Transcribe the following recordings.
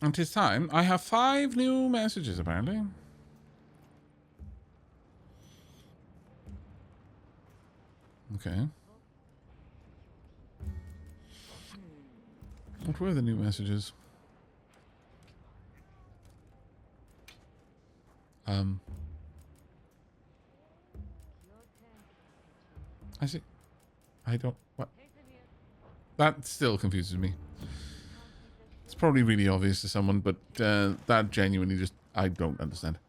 It is time. I have 5 new messages, apparently. Okay. What were the new messages? I see. I don't... What? That still confuses me. It's probably really obvious to someone, but that genuinely just... I don't understand.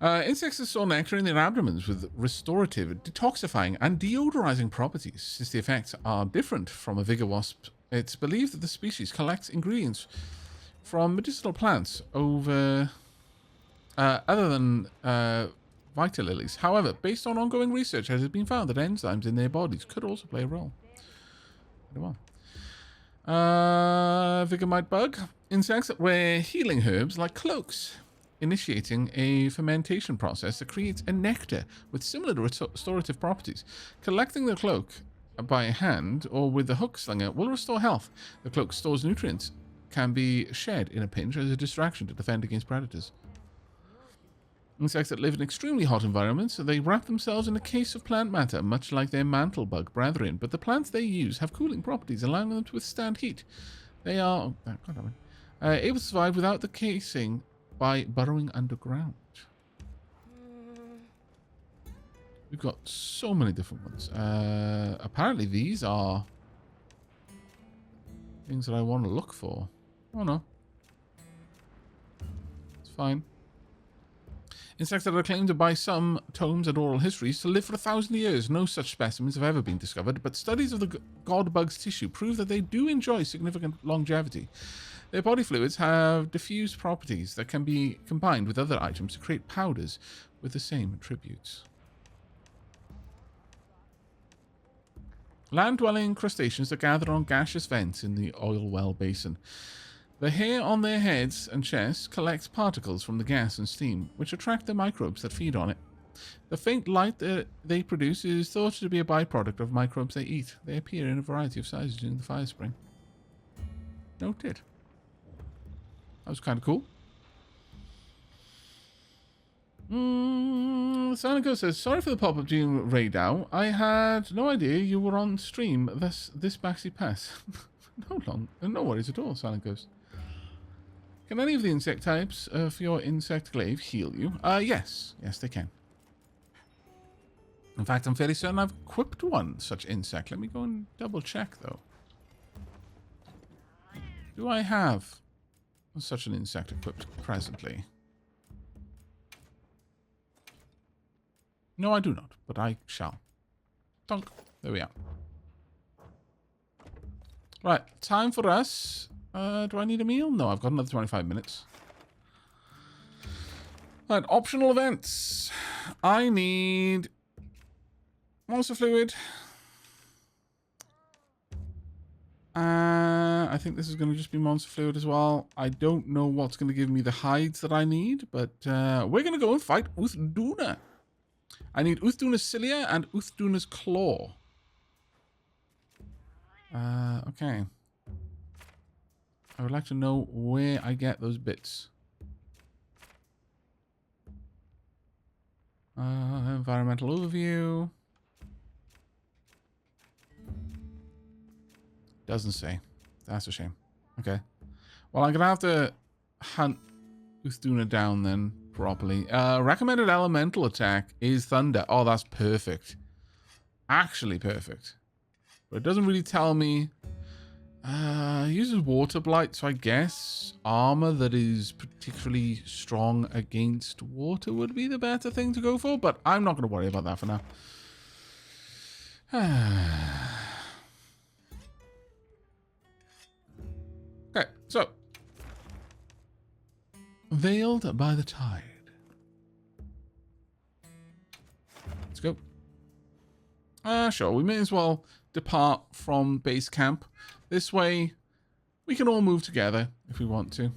Insects store nectar in their abdomens with restorative, detoxifying, and deodorizing properties. Since the effects are different from a vigor wasp, it's believed that the species collects ingredients from medicinal plants other than vita lilies. However, based on ongoing research, it has been found that enzymes in their bodies could also play a role. Very well. Vigormite bug. Insects that wear healing herbs like cloaks, initiating a fermentation process that creates a nectar with similar restorative properties. Collecting the cloak by hand or with the hook slinger will restore health. The cloak stores nutrients, can be shed in a pinch as a distraction to defend against predators. Insects that live in extremely hot environments, they wrap themselves in a case of plant matter, much like their mantle bug brethren, but the plants they use have cooling properties, allowing them to withstand heat. They are able to survive without the casing by burrowing underground. We've got so many different ones. Apparently these are things that I want to look for. Oh no. It's fine. Insects that are claimed by some tomes and oral histories to live for 1,000 years. No such specimens have ever been discovered, but studies of the god bug's tissue prove that they do enjoy significant longevity. Their body fluids have diffused properties that can be combined with other items to create powders with the same attributes. Land-dwelling crustaceans that gather on gaseous vents in the oil well basin. The hair on their heads and chests collects particles from the gas and steam, which attract the microbes that feed on it. The faint light that they produce is thought to be a byproduct of microbes they eat. They appear in a variety of sizes in the fire spring. Noted. That was kind of cool. Sanico says, sorry for the pop-up during raid out. I had no idea you were on stream this Baxi Pass. No worries at all, Sanico. Can any of the insect types for your insect glaive heal you? Yes. Yes, they can. In fact, I'm fairly certain I've equipped one such insect. Let me go and double check, though. Do I have such an insect equipped presently? No, I do not, but I shall. Donk. There we are. Right, time for us. Do I need a meal? No, I've got another 25 minutes. Right, optional events. I need monster fluid. I think this is going to just be monster fluid as well. I don't know what's going to give me the hides that I need, but we're going to go and fight Uth Duna. I need Uth Duna's cilia and Uth Duna's claw. Okay. I would like to know where I get those bits. Environmental overview. Doesn't say. That's a shame. Okay. Well, I'm going to have to hunt Uth Duna down then properly. Recommended elemental attack is thunder. Oh, that's perfect. Actually perfect. But it doesn't really tell me. Uses water blight, so I guess armor that is particularly strong against water would be the better thing to go for, but I'm not going to worry about that for now. Okay, so veiled by the tide. Let's go. Sure, we may as well depart from base camp. This way, we can all move together if we want to.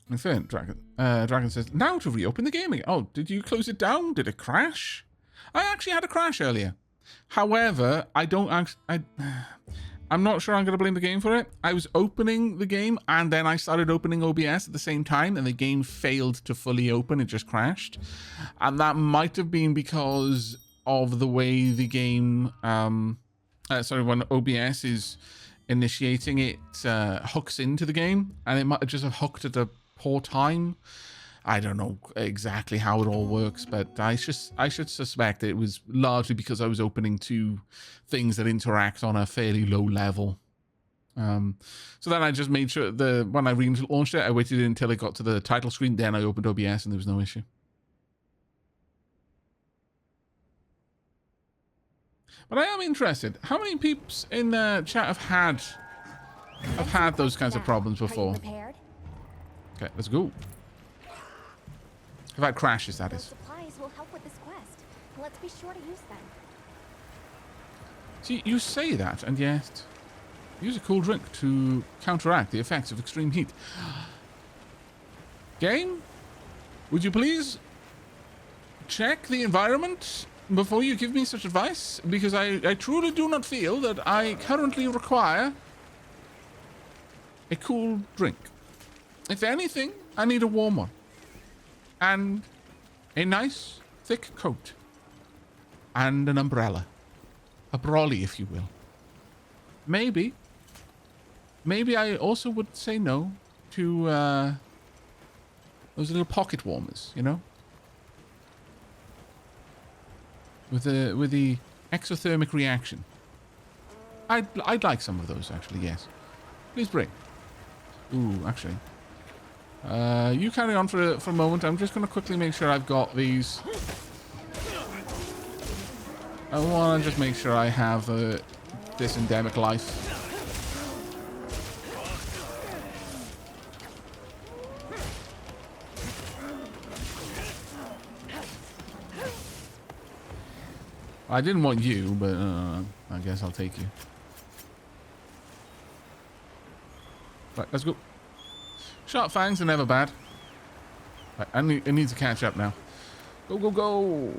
Infinite Dragon. Dragon says, now to reopen the game again. Oh, did you close it down? Did it crash? I actually had a crash earlier. However, I don't actually... I'm not sure I'm going to blame the game for it. I was opening the game, and then I started opening OBS at the same time, and the game failed to fully open. It just crashed. And that might have been because of the way the game... sorry, when OBS is initiating, it hooks into the game, and it might just have hooked at a poor time. I don't know exactly how it all works, but I should suspect it was largely because I was opening two things that interact on a fairly low level. So then I just made sure when I relaunched it, I waited until it got to the title screen, then I opened OBS and there was no issue. But I am interested. How many peeps in chat have had those kinds of problems before? Okay, let's go. I've had crashes, that is. Supplies will help with this quest. Let's be sure to use them. See, you say that, and yet use a cool drink to counteract the effects of extreme heat. Game, would you please check the environment before you give me such advice? Because I truly do not feel that I currently require a cool drink. If anything, I need a warm one. And a nice, thick coat. And an umbrella. A brolly, if you will. Maybe I also would say no to those little pocket warmers, you know? With the exothermic reaction. I'd like some of those, actually, yes. Please bring. Ooh, actually. You carry on for a moment. I'm just going to quickly make sure I've got these. I want to just make sure I have this endemic life. I didn't want you, but I guess I'll take you. Right, let's go. Sharp fangs are never bad. Right, I need to catch up now. Go, go, go.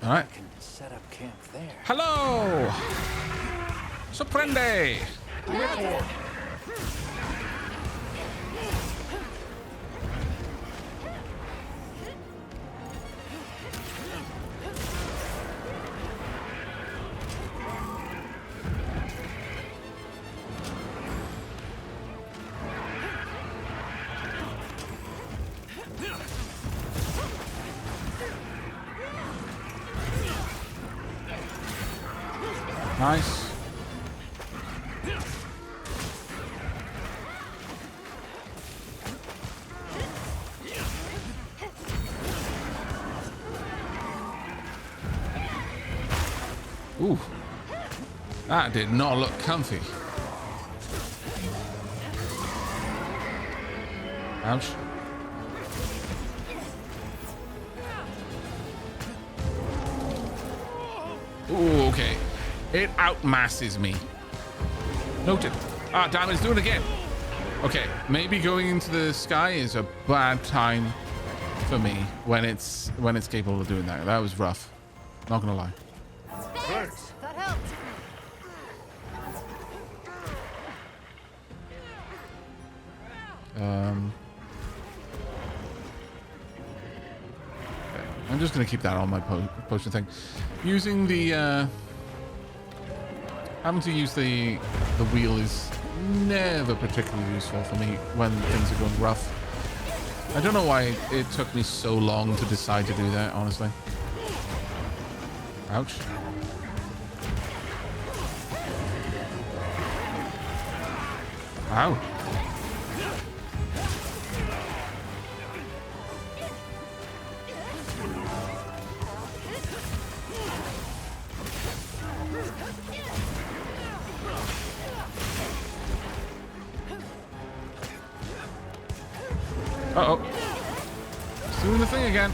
All right. Can set up camp there. Hello. Sorprende. Nice. Ooh. That did not look comfy. Ouch. Ooh, okay. It outmasses me. Noted. Ah, damn it, it's doing it again. Okay, maybe going into the sky is a bad time for me when it's capable of doing that. That was rough. Not gonna lie. Thanks. That helped. Okay. I'm just gonna keep that on my potion thing. Using the having to use the wheel is never particularly useful for me when things are going rough. I don't know why it took me so long to decide to do that, honestly. Ouch. Ow. Uh-oh. It's doing the thing again.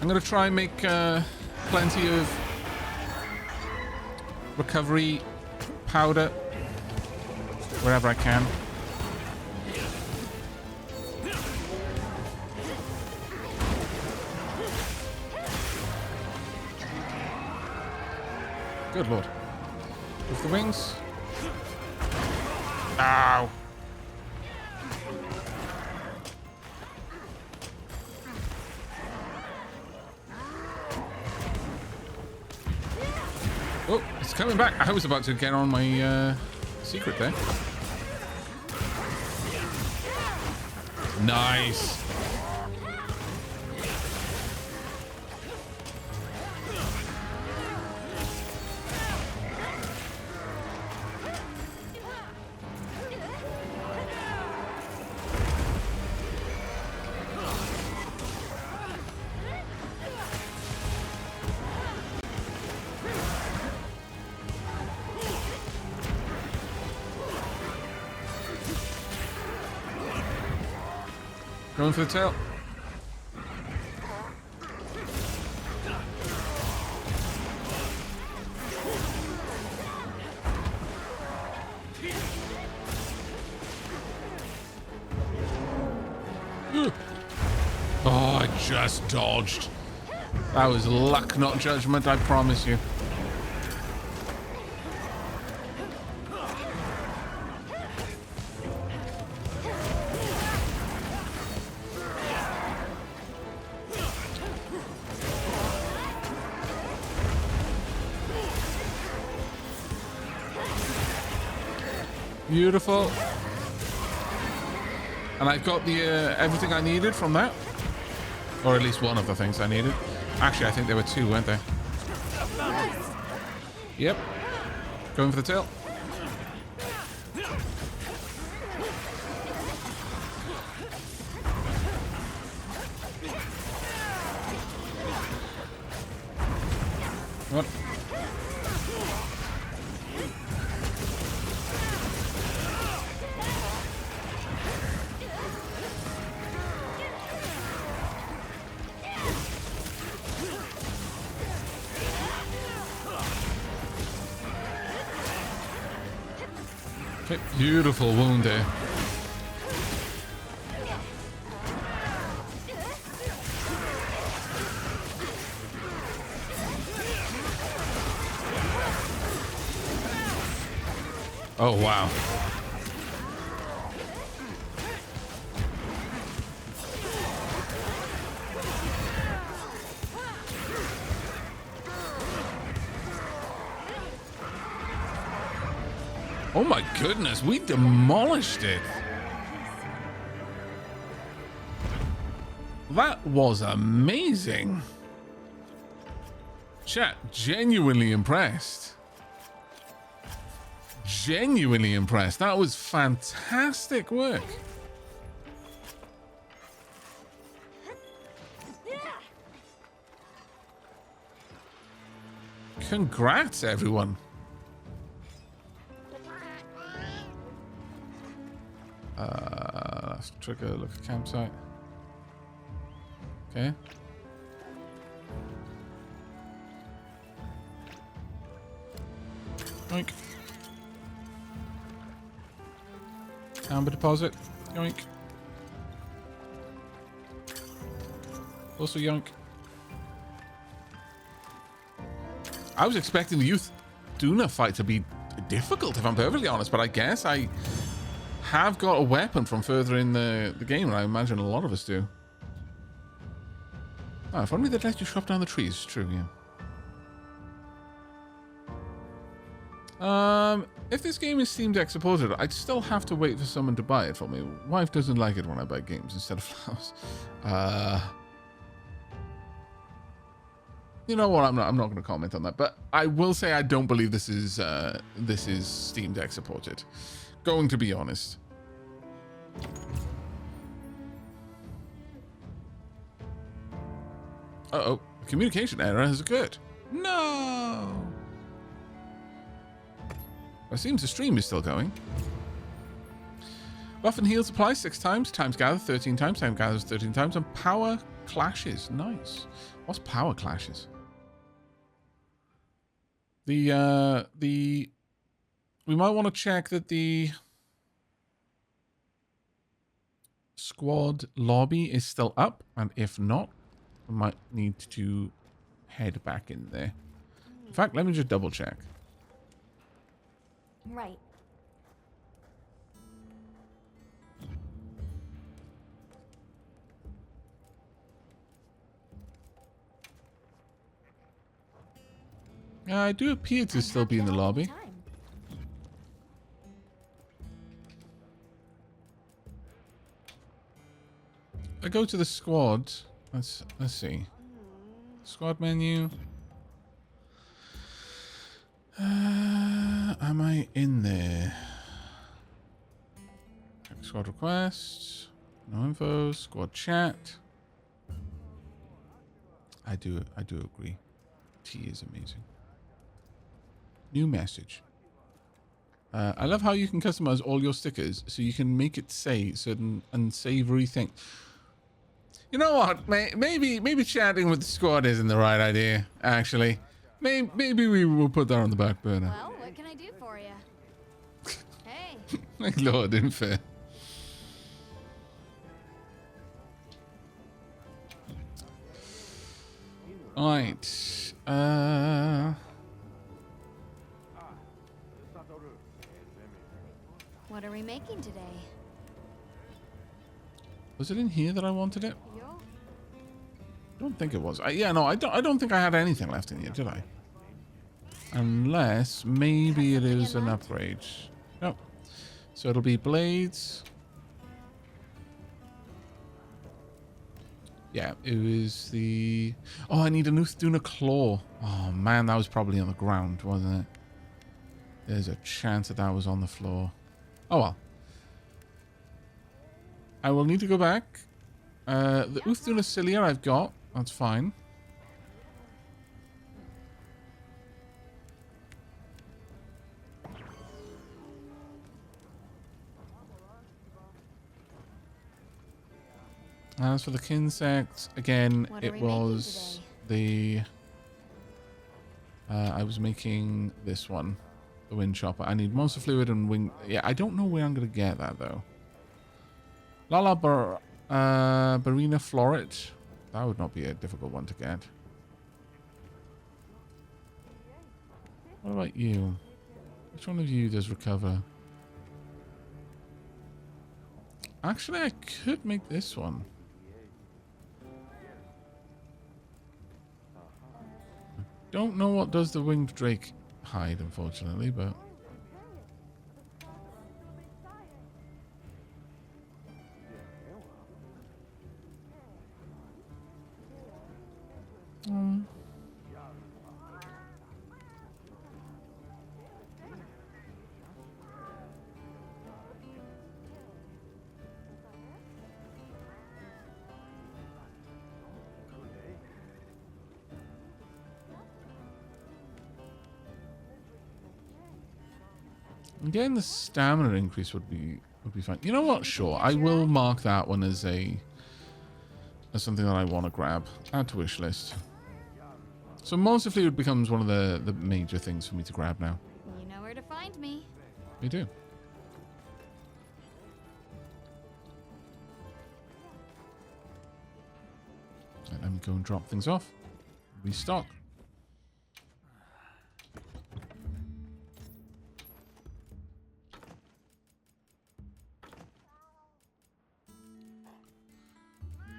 I'm going to try and make plenty of recovery powder wherever I can. Good lord. With the wings. Ow. Oh, it's coming back. I was about to get on my secret there. Nice. Going for the tail. Oh, I just dodged. That was luck, not judgment, I promise you. Beautiful. And I got the everything I needed from that. Or at least one of the things I needed. Actually, I think there were two, weren't there? Yep. Going for the tail. What? Okay, beautiful wound there. Oh, wow. Oh my goodness, we demolished it. That was amazing. Chat, genuinely impressed. Genuinely impressed. That was fantastic work. Congrats, everyone. Let's trigger a look at campsite. Okay. Yoink. Amber deposit. Yoink. Also yoink. I was expecting the Uth Duna fight to be difficult, if I'm perfectly honest, but I guess I have got a weapon from further in the game, and I imagine a lot of us do. Oh, if only they'd let you chop down the trees. True, yeah. If this game is Steam Deck supported, I'd still have to wait for someone to buy it for me. Wife doesn't like it when I buy games instead of flowers. You know what? I'm not going to comment on that, but I will say I don't believe this is Steam Deck supported. Going to be honest. Uh-oh. A communication error has occurred. No! It seems the stream is still going. Buff and heals apply 6 times. Times gather 13 times. Time gathers 13 times. And power clashes. Nice. What's power clashes? We might want to check that the squad lobby is still up, and if not, we might need to head back in there. In fact, let me just double check. Right. I do appear to still be in the lobby. I go to the squad. Let's see. Squad menu. Am I in there? Squad requests. No info. Squad chat. I do agree. Tea is amazing. New message. I love how you can customize all your stickers so you can make it say certain unsavory things. You know what? Maybe chatting with the squad isn't the right idea, actually. Maybe we will put that on the back burner. Well, what can I do for you? Hey. My lord, unfair. Alright. What are we making today? Was it in here that I wanted it? I don't think it was. I don't think I had anything left in here, did I? Unless maybe it is an upgrade. Nope. So it'll be blades. Yeah, it was the... Oh, I need an Uth Duna claw. Oh man, that was probably on the ground, wasn't it? There's a chance that that was on the floor. Oh well. I will need to go back. The Uth Duna cilia I've got. That's fine. As for the kinsect, again, it was the... I was making this one. The wind chopper. I need monster fluid and wing... Yeah, I don't know where I'm going to get that, though. Lala Barina Floret. That would not be a difficult one to get. What about you? Which one of you does recover? Actually, I could make this one. Don't know what does the winged drake hide, unfortunately, but... Getting the stamina increase would be fine. You know what? Sure, I will mark that one as something that I want to grab. Add to wish list. So monster fluid becomes one of the major things for me to grab now. You know where to find me. We do. Right, let me go and drop things off. Restock.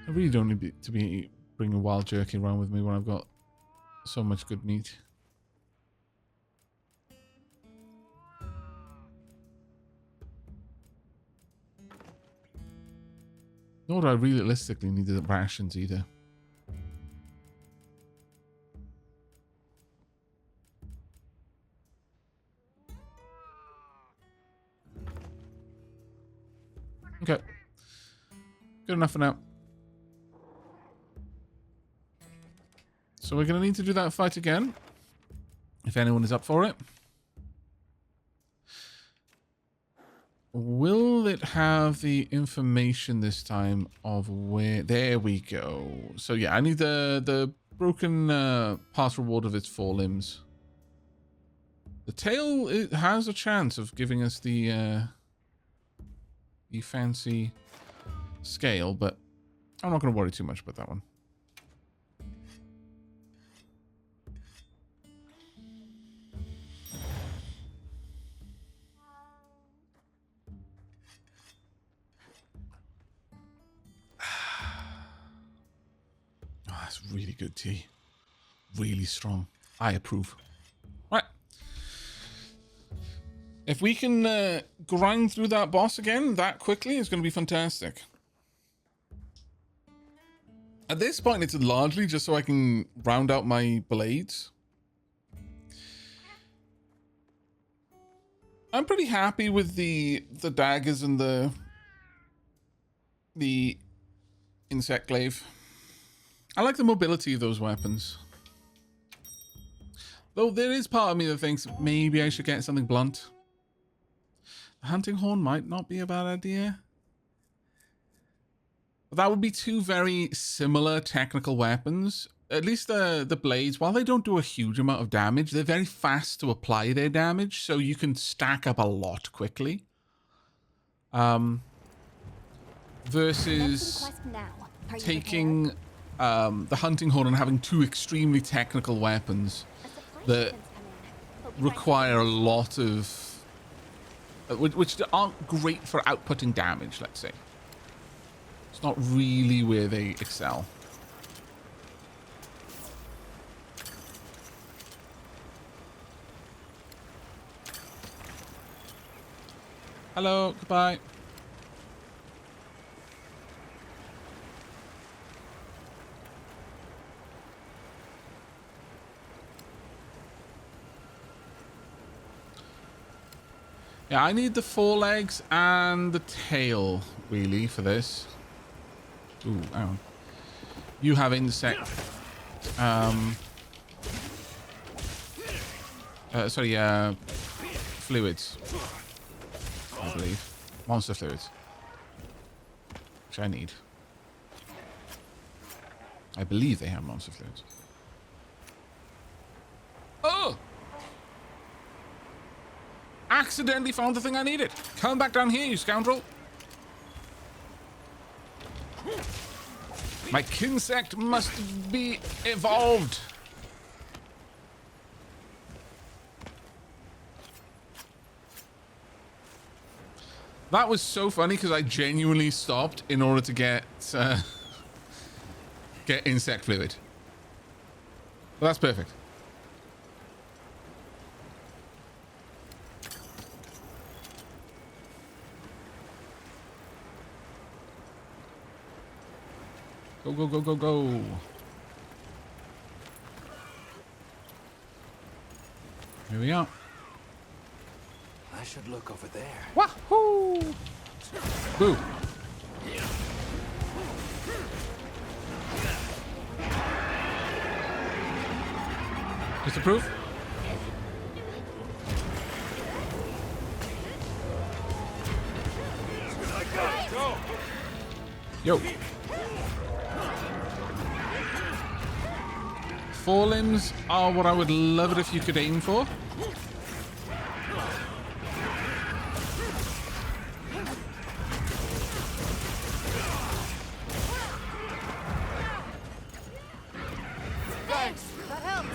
I really don't need to be bringing wild jerky around with me when I've got so much good meat. Nor do I realistically need the rations either. Okay. Good enough for now. So we're going to need to do that fight again. If anyone is up for it. Will it have the information this time of where... There we go. So yeah, I need the broken past reward of its 4 limbs. The tail, it has a chance of giving us the fancy scale, but I'm not going to worry too much about that one. Oh, that's really good tea. Really strong. I approve. Right. If we can grind through that boss again that quickly, it's going to be fantastic. At this point, it's largely just so I can round out my blades. I'm pretty happy with the daggers and the insect glaive. I like the mobility of those weapons. Though there is part of me that thinks maybe I should get something blunt. The hunting horn might not be a bad idea. But that would be 2 very similar technical weapons. At least the blades, while they don't do a huge amount of damage, they're very fast to apply their damage, so you can stack up a lot quickly. Versus taking the hunting horn and having 2 extremely technical weapons that require a lot of... which aren't great for outputting damage, let's say. It's not really where they excel. Hello, goodbye. Yeah, I need the 4 legs and the tail, really, for this. Ooh, hang on. You have insect... fluids. I believe. Monster fluids. Which I need. I believe they have monster fluids. Oh! Accidentally found the thing I needed. Come back down here, you scoundrel. My kinsect must be evolved. That was so funny because I genuinely stopped in order to get insect fluid. But that's perfect. Go, go, go, go, go. Here we are. I should look over there. Wahoo! Boo. Disapprove? Yo. 4 limbs are what I would love it if you could aim for. Thanks, that helped.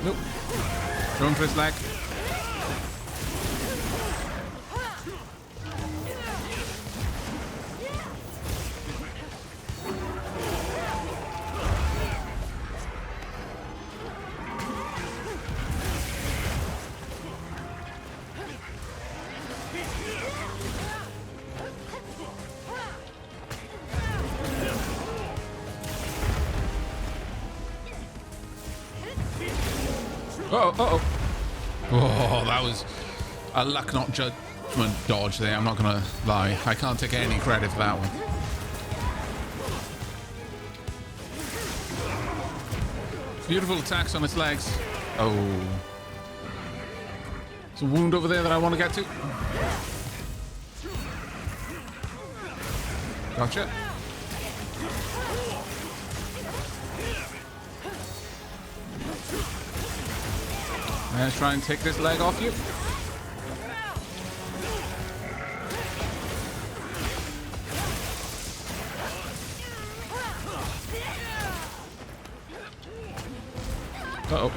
Nope. Drone for his leg. Uh-oh, uh-oh. Oh, that was a luck not judgment dodge there. I'm not going to lie. I can't take any credit for that one. Beautiful attacks on its legs. Oh. There's a wound over there that I want to get to. Gotcha. Let's try and take this leg off you. Uh-oh.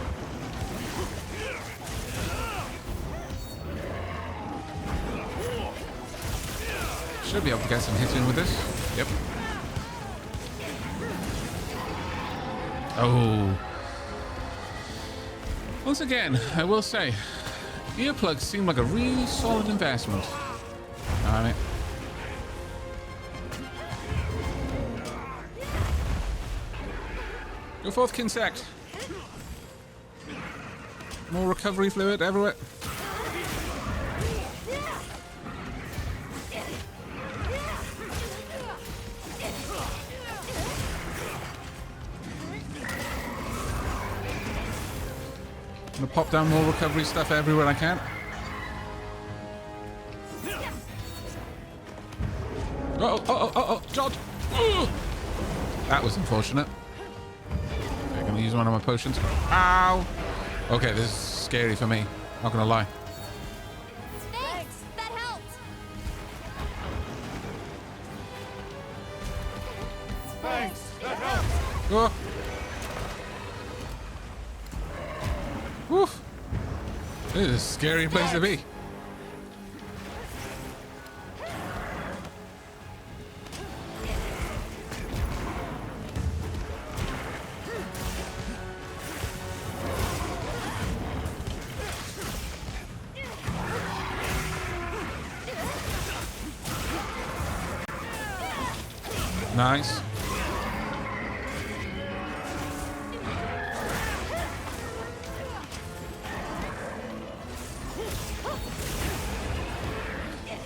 Should be able to get some hits in with this. Yep. Oh. Once again, I will say, earplugs seem like a really solid investment. Alright. Go forth, Kinsect. More recovery fluid everywhere. I'm gonna pop down more recovery stuff everywhere I can. Uh-oh, Jod! That was unfortunate. I'm gonna use one of my potions. Ow! Okay, this is scary for me. Not gonna lie. Thanks, that helped. Thanks, that helps. Oh. Woof. This is a scary place to be. Nice.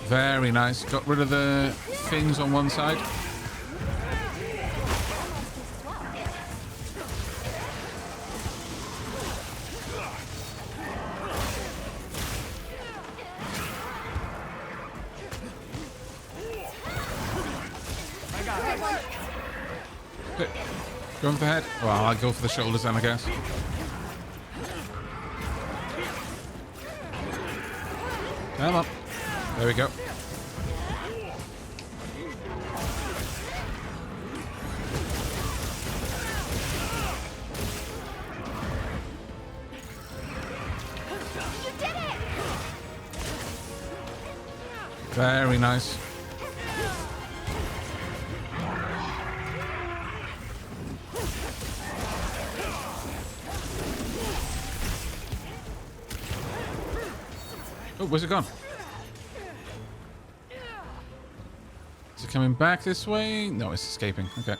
Very nice. Got rid of the things on one side. Okay. Going for the head? Well, I'll go for the shoulders then, I guess. Come on. There we go. You did it! Very nice. Oh, where's it gone? Is it coming back this way? No, it's escaping. Okay.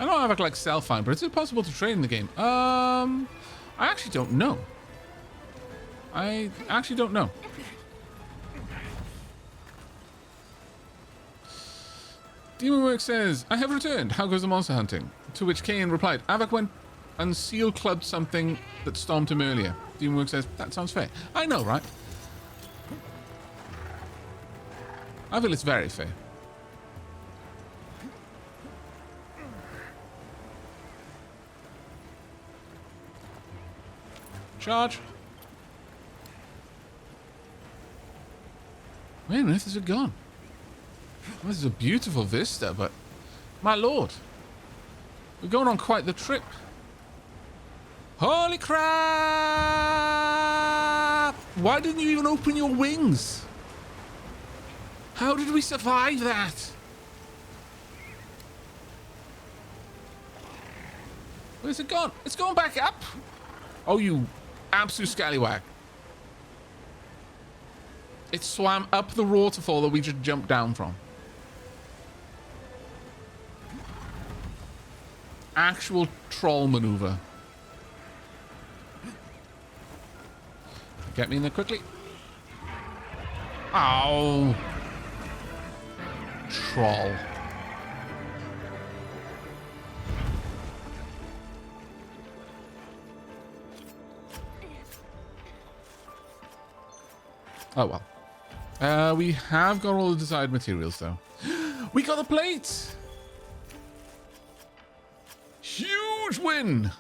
I know Aavak likes self-find, but is it possible to trade in the game? I actually don't know. I actually don't know. Demonwork says, I have returned. How goes the monster hunting? To which Kane replied, Aavak went and seal clubbed something that stomped him earlier. Demonwork says, that sounds fair. I know, right? I feel it's very fair. Charge. Where on earth has it gone? Well, this is a beautiful vista, but my lord, we're going on quite the trip. Holy crap! Why didn't you even open your wings? How did we survive that? Where's it gone? It's going back up. Oh, you absolute scallywag. It swam up the waterfall that we just jumped down from. actual troll maneuver. Get me in there quickly. Ow. Troll. Oh well. We have got all the desired materials though. We got the plate! Huge win!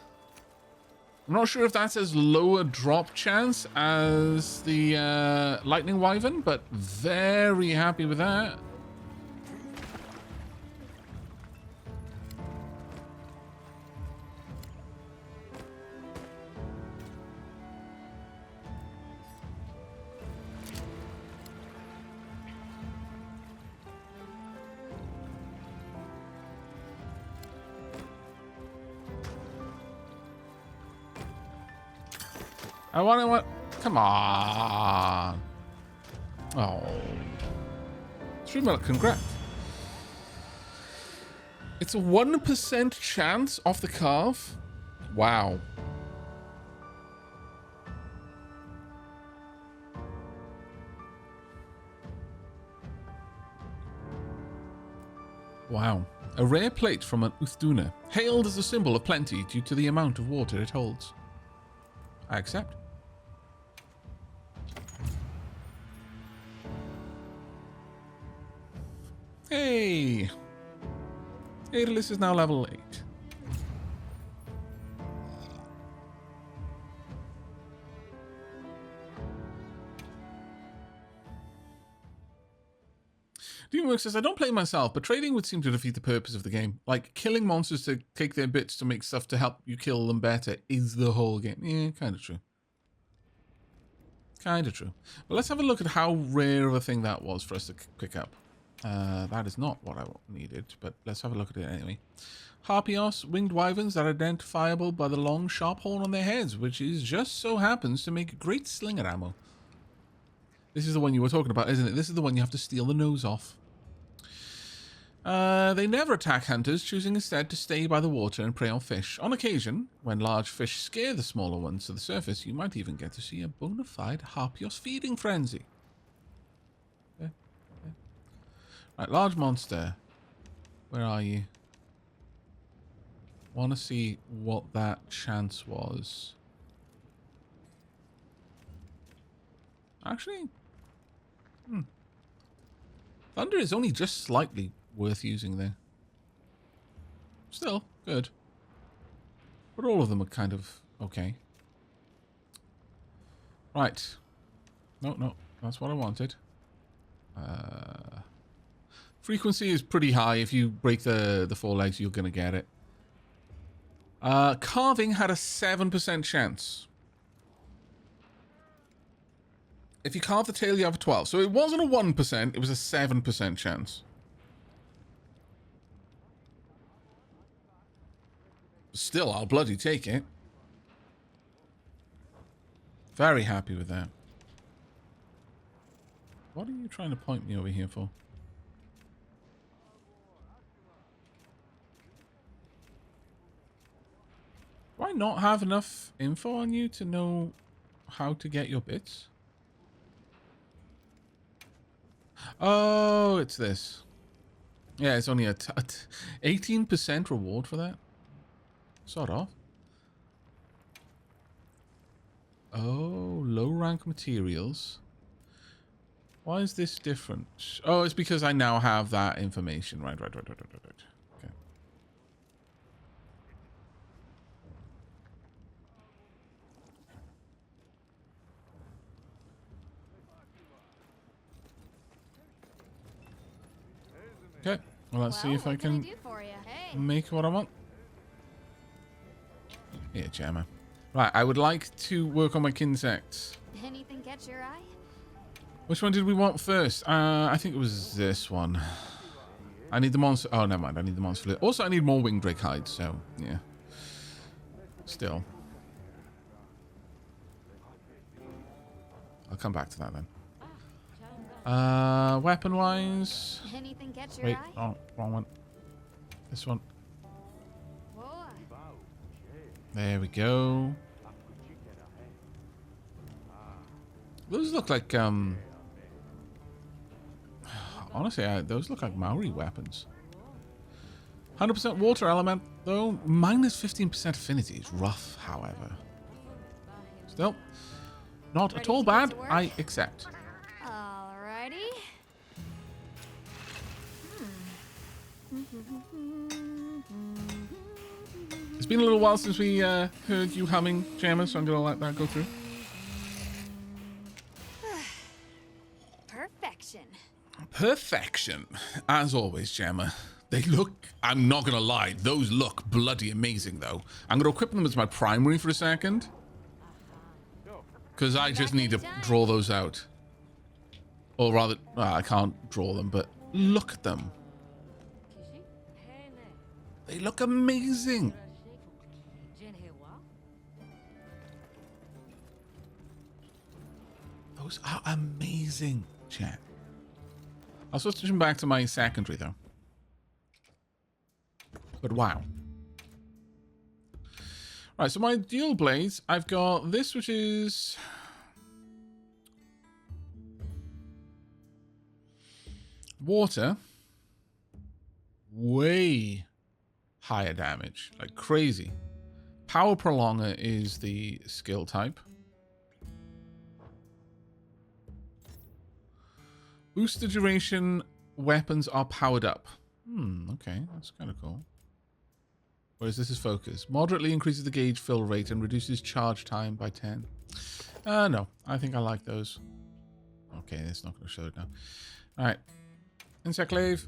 I'm not sure if that's as low a drop chance as the lightning wyvern, but very happy with that. I want. Come on. Oh. Streamer, congrats. It's a 1% chance off the carve. Wow. Wow. A rare plate from an Uth Duna, hailed as a symbol of plenty due to the amount of water it holds. I accept. Hey! Aeolus is now level 8. Dreamworks says, I don't play myself, but trading would seem to defeat the purpose of the game. Like, killing monsters to take their bits to make stuff to help you kill them better is the whole game. Yeah, kind of true. Kind of true. But let's have a look at how rare of a thing that was for us to pick up. That is not what I needed, but let's have a look at it anyway. Harpios, winged wyverns that are identifiable by the long, sharp horn on their heads, which is just so happens to make great slinger ammo. This is the one you were talking about, isn't it? This is the one you have to steal the nose off. They never attack hunters, choosing instead to stay by the water and prey on fish. On occasion, when large fish scare the smaller ones to the surface, you might even get to see a bona fide Harpios feeding frenzy. Right, large monster. Where are you? Want to see what that chance was. Actually, thunder is only just slightly worth using there. Still, good. But all of them are kind of okay. Right. No, that's what I wanted. Frequency is pretty high. If you break the 4 legs, you're going to get it. Carving had a 7% chance. If you carve the tail, you have a 12. So it wasn't a 1%, it was a 7% chance. Still, I'll bloody take it. Very happy with that. What are you trying to point me over here for? Do I not have enough info on you to know how to get your bits? Oh, it's this. Yeah, it's only a 18% reward for that. Sort of. Oh, low rank materials. Why is this different? Oh, it's because I now have that information. Right. Okay. Okay, well, let's see if I can make what I want. Yeah, jammer. Right, I would like to work on my insects. Anything catch your eye? Which one did we want first? I think it was this one. I need the monster. Oh, never mind. I need the monster. Also, I need more winged drake hides, so yeah. Still. I'll come back to that then. Weapon wise. Anything catch your Wait, eye? oh, wrong one. This one. Whoa. There we go. Those look like, honestly, those look like Maori weapons. 100% water element, though. Minus 15% affinity is rough, however. Still, not at all bad. I accept. Alrighty. It's been a little while since we heard you humming, Gemma, so I'm going to let that go through. Perfection. Perfection. As always, Gemma. They look, I'm not going to lie, those look bloody amazing, though. I'm going to equip them as my primary for a second. Because I just need to draw those out. Or rather, I can't draw them, but look at them. They look amazing. Those are amazing, chat. I'll switch them back to my secondary, though. But wow. Right, so my dual blades, I've got this, which is water. Way higher damage, like crazy. Power prolonger is the skill type. Boost the duration weapons are powered up. Okay, that's kind of cool. Whereas this is focus. Moderately increases the gauge fill rate and reduces charge time by 10. No, I think I like those. Okay, it's not going to show it now. Alright. Insect Glaive.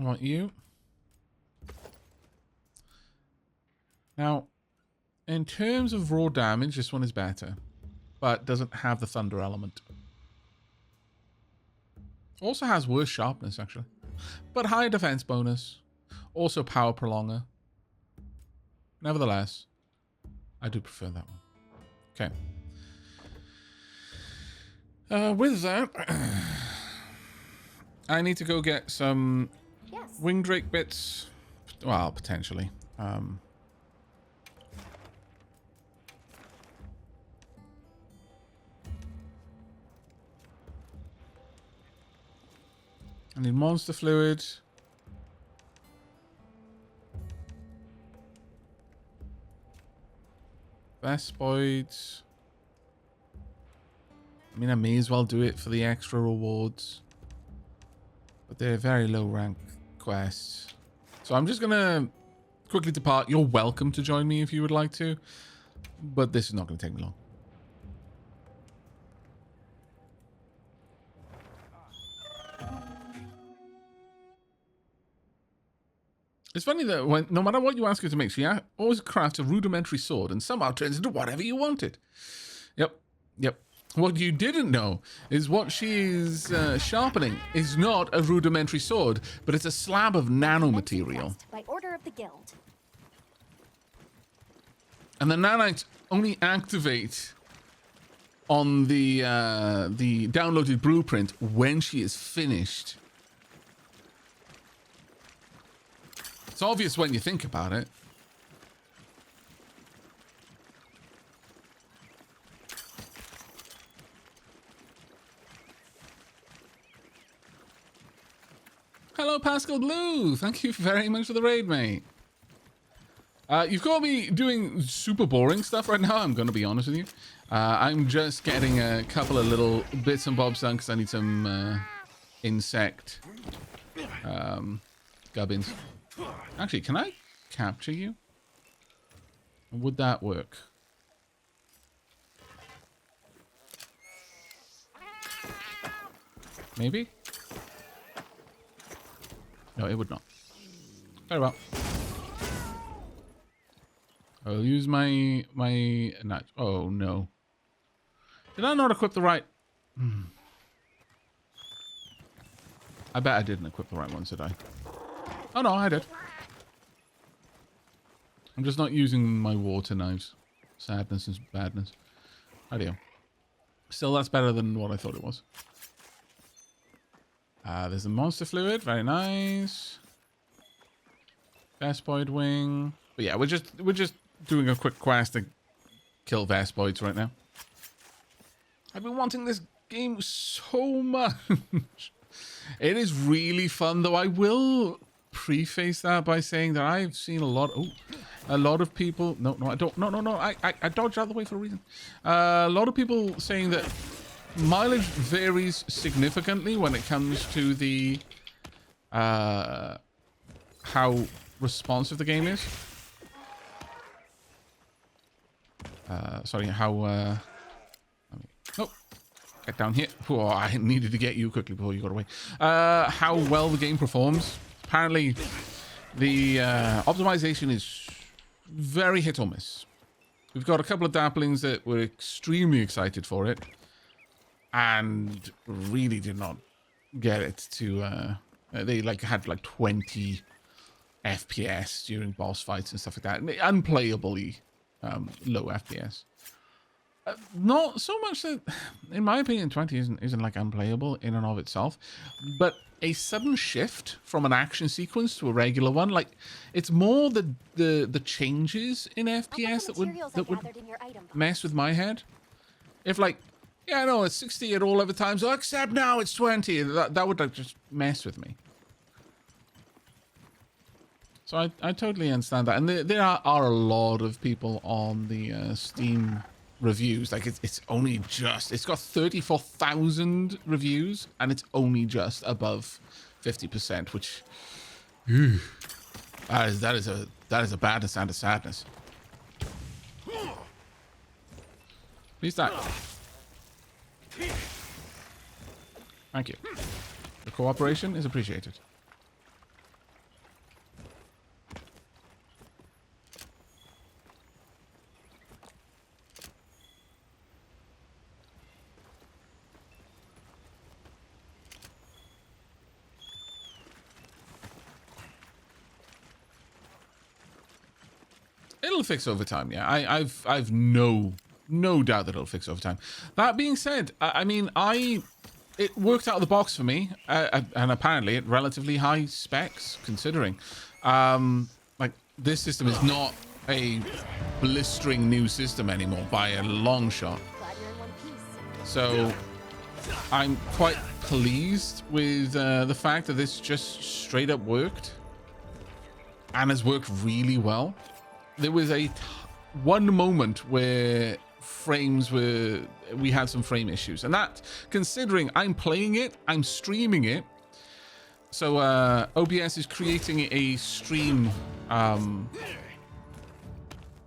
I want you. Now, in terms of raw damage, this one is better. But doesn't have the thunder element. Also has worse sharpness, actually. But higher defense bonus. Also power prolonger. Nevertheless, I do prefer that one. Okay. With that, I need to go get some wing drake bits. Well, potentially. I need monster fluid. Vespoids. I mean, I may as well do it for the extra rewards. But they're very low rank quests. So I'm just going to quickly depart. You're welcome to join me if you would like to. But this is not going to take me long. It's funny that when, no matter what you ask her to make, she always crafts a rudimentary sword and somehow turns into whatever you wanted. Yep. What you didn't know is what she is sharpening is not a rudimentary sword, but it's a slab of nanomaterial. By order of the guild. And the nanites only activate on the downloaded blueprint when she is finished. It's obvious when you think about it. Hello, Pascal Blue. Thank you very much for the raid, mate. You've got me doing super boring stuff right now, I'm going to be honest with you. I'm just getting a couple of little bits and bobs done because I need some insect gubbins. Actually, can I capture you? Would that work? Maybe? No, it would not. Very well. I'll use my knife. Oh, no. Did I not equip the right... I bet I didn't equip the right ones, did I? Oh, no, I did. I'm just not using my water knives. Sadness and badness. Idea. Still, that's better than what I thought it was. There's the monster fluid. Very nice. Vespoid wing. But But yeah, we're just doing a quick quest to kill Vespoids right now. I've been wanting this game so much. It is really fun, though. I will preface that by saying that I've seen a lot of people. No, I don't. No. I dodged out of the way for a reason. A lot of people saying that mileage varies significantly when it comes to the how responsive the game is. Sorry, how oh, get down here. Oh, I needed to get you quickly before you got away. How well the game performs. Apparently, the optimization is very hit or miss. We've got a couple of dapplings that were extremely excited for it, and really did not get it to. They had 20 FPS during boss fights and stuff like that. Unplayably low FPS. Not so much that, in my opinion, 20 isn't like unplayable in and of itself, but a sudden shift from an action sequence to a regular one, like it's more the changes in FPS that would mess with my head. If yeah, no, it's 60 at all other times, except now it's 20. That would just mess with me. So I totally understand that, and there are a lot of people on the Steam reviews. Like it's only just, it's got 34,000 reviews, and it's only just above 50%, which that is a bad sound of sadness. Please die. Thank you. The cooperation is appreciated. It'll fix over time, yeah. I've no doubt that it'll fix over time. That being said, I mean, it worked out of the box for me, and apparently at relatively high specs, considering. Like, this system is not a blistering new system anymore by a long shot. So I'm quite pleased with the fact that this just straight up worked, and has worked really well. There was one moment where we had some frame issues, and that, considering I'm playing it, I'm streaming it, so OBS is creating a stream,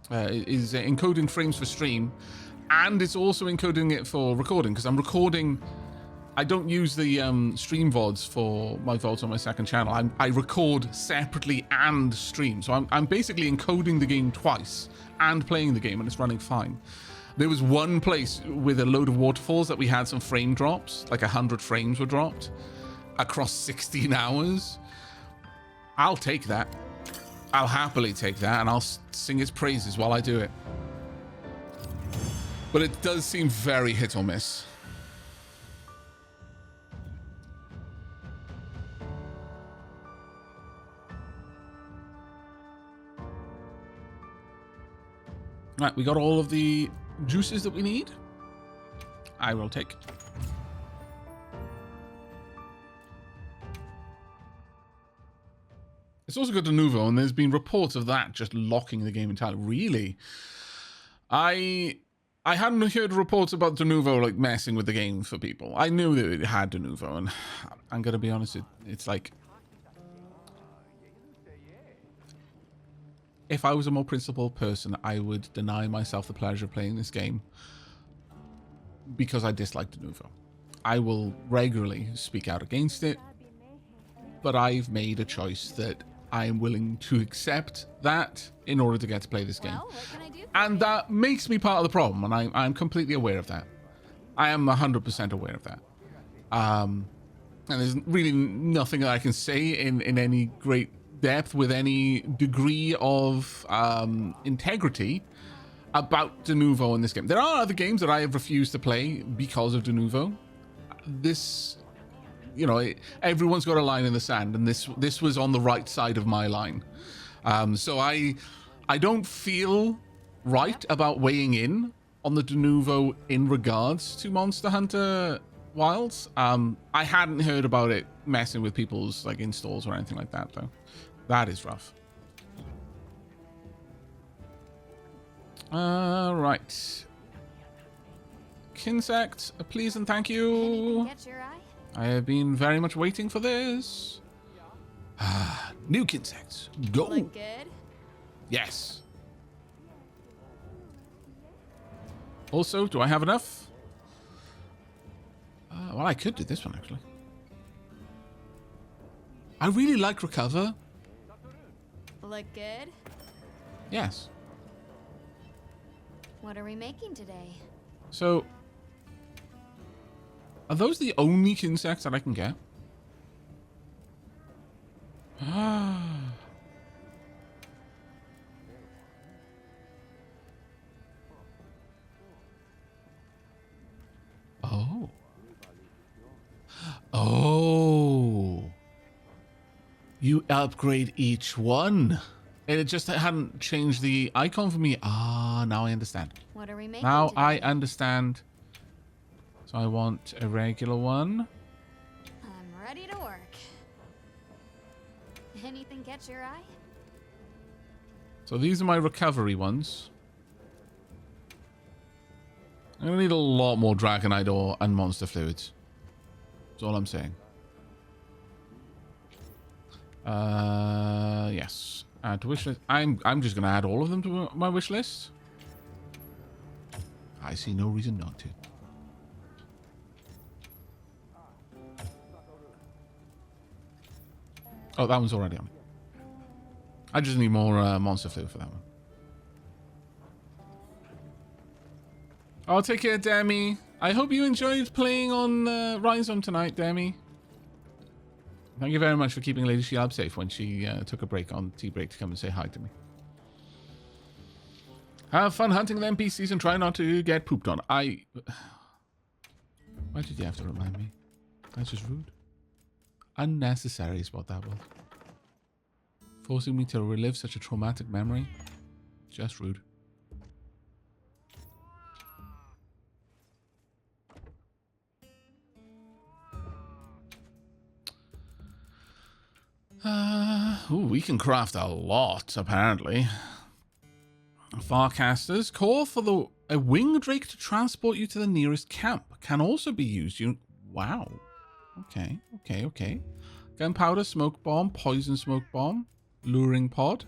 is encoding frames for stream, and it's also encoding it for recording, because I'm recording. I don't use the stream VODs for my VODs on my second channel. I record separately and stream. So I'm basically encoding the game twice and playing the game, and it's running fine. There was one place with a load of waterfalls that we had some frame drops, like 100 frames were dropped across 16 hours. I'll take that. I'll happily take that, and I'll sing its praises while I do it. But it does seem very hit or miss. Right, we got all of the juices that we need. I will take. It's also got Denuvo, and there's been reports of that just locking the game entirely. Really? I hadn't heard reports about Denuvo like messing with the game for people. I knew that it had Denuvo, and I'm gonna be honest, it's like, if I was a more principled person, I would deny myself the pleasure of playing this game because I dislike Denuvo. I will regularly speak out against it, but I've made a choice that I am willing to accept that in order to get to play this game. Well, what can I do for And you? that makes me part of the problem, and I'm completely aware of that. I am 100% aware of that. And there's really nothing that I can say in any great depth with any degree of integrity about Denuvo in this game. There are other games that I have refused to play because of Denuvo. This, you know, everyone's got a line in the sand, and this was on the right side of my line. So I I don't feel right about weighing in on the de novo in regards to Monster Hunter Wilds. I hadn't heard about it messing with people's like installs or anything like that though. That is rough. Right. Kinsect, please and thank you. Catch your eye? I have been very much waiting for this. New Kinsects, go. Look good. Yes. Also, do I have enough? Well, I could do this one, actually. I really like Recover. Look good. Yes. What are we making today? So, are those the only Kinsects that I can get? Oh. Oh. You upgrade each one. And it just hadn't changed the icon for me. Ah, now I understand. What are we making Now today? I understand. So I want a regular one. I'm ready to work. Anything catch your eye? So these are my recovery ones. I'm gonna need a lot more Dragonite ore and monster fluids. That's all I'm saying. Yes. Add to wish list. I'm just gonna add all of them to my wish list. I see no reason not to. Oh, that one's already on. I just need more monster fluid for that one. I'll take care, Demi. I hope you enjoyed playing on Rhizome tonight, Demi. Thank you very much for keeping Lady Sheelab safe when she took a break on tea break to come and say hi to me. Have fun hunting the NPCs and try not to get pooped on. Why did you have to remind me? That's just rude. Unnecessary is what that was. Forcing me to relive such a traumatic memory. Just rude. Ooh, we can craft a lot, apparently. Farcasters, call for a winged drake to transport you to the nearest camp. Can also be used. Wow. Okay. Gunpowder, smoke bomb, poison smoke bomb, luring pod.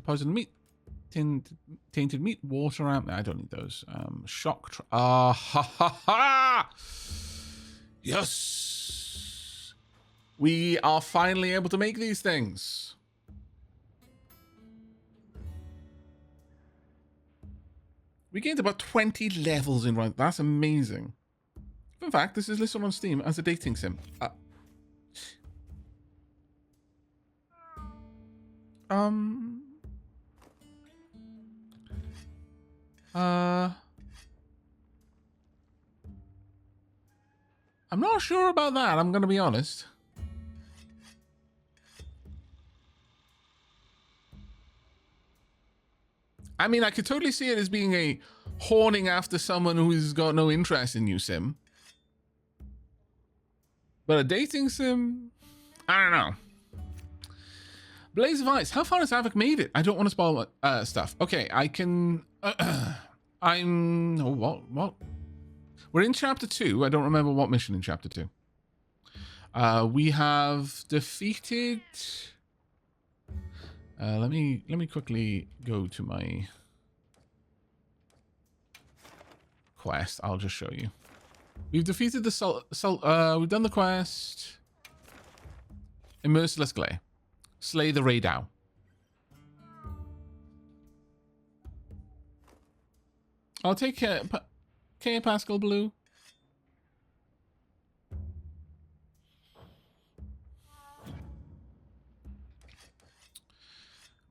Poison meat, tainted meat, water amp. I don't need those. Shock. Ha ha ha! Yes! We are finally able to make these things. We gained about 20 levels in rank. That's amazing. In fact, this is listed on Steam as a dating sim. I'm not sure about that, I'm going to be honest. I mean, I could totally see it as being a horning after someone who's got no interest in you sim. But a dating sim? I don't know. Blaze of Ice, how far has Aavak made it? I don't want to spoil stuff. Okay, I can... what? We're in chapter 2. I don't remember what mission in chapter 2. We have defeated... let me quickly go to my quest. I'll just show you. We've defeated the we've done the quest. Immerseless Glare. Slay the Raidao. I'll take K Pascal Blue.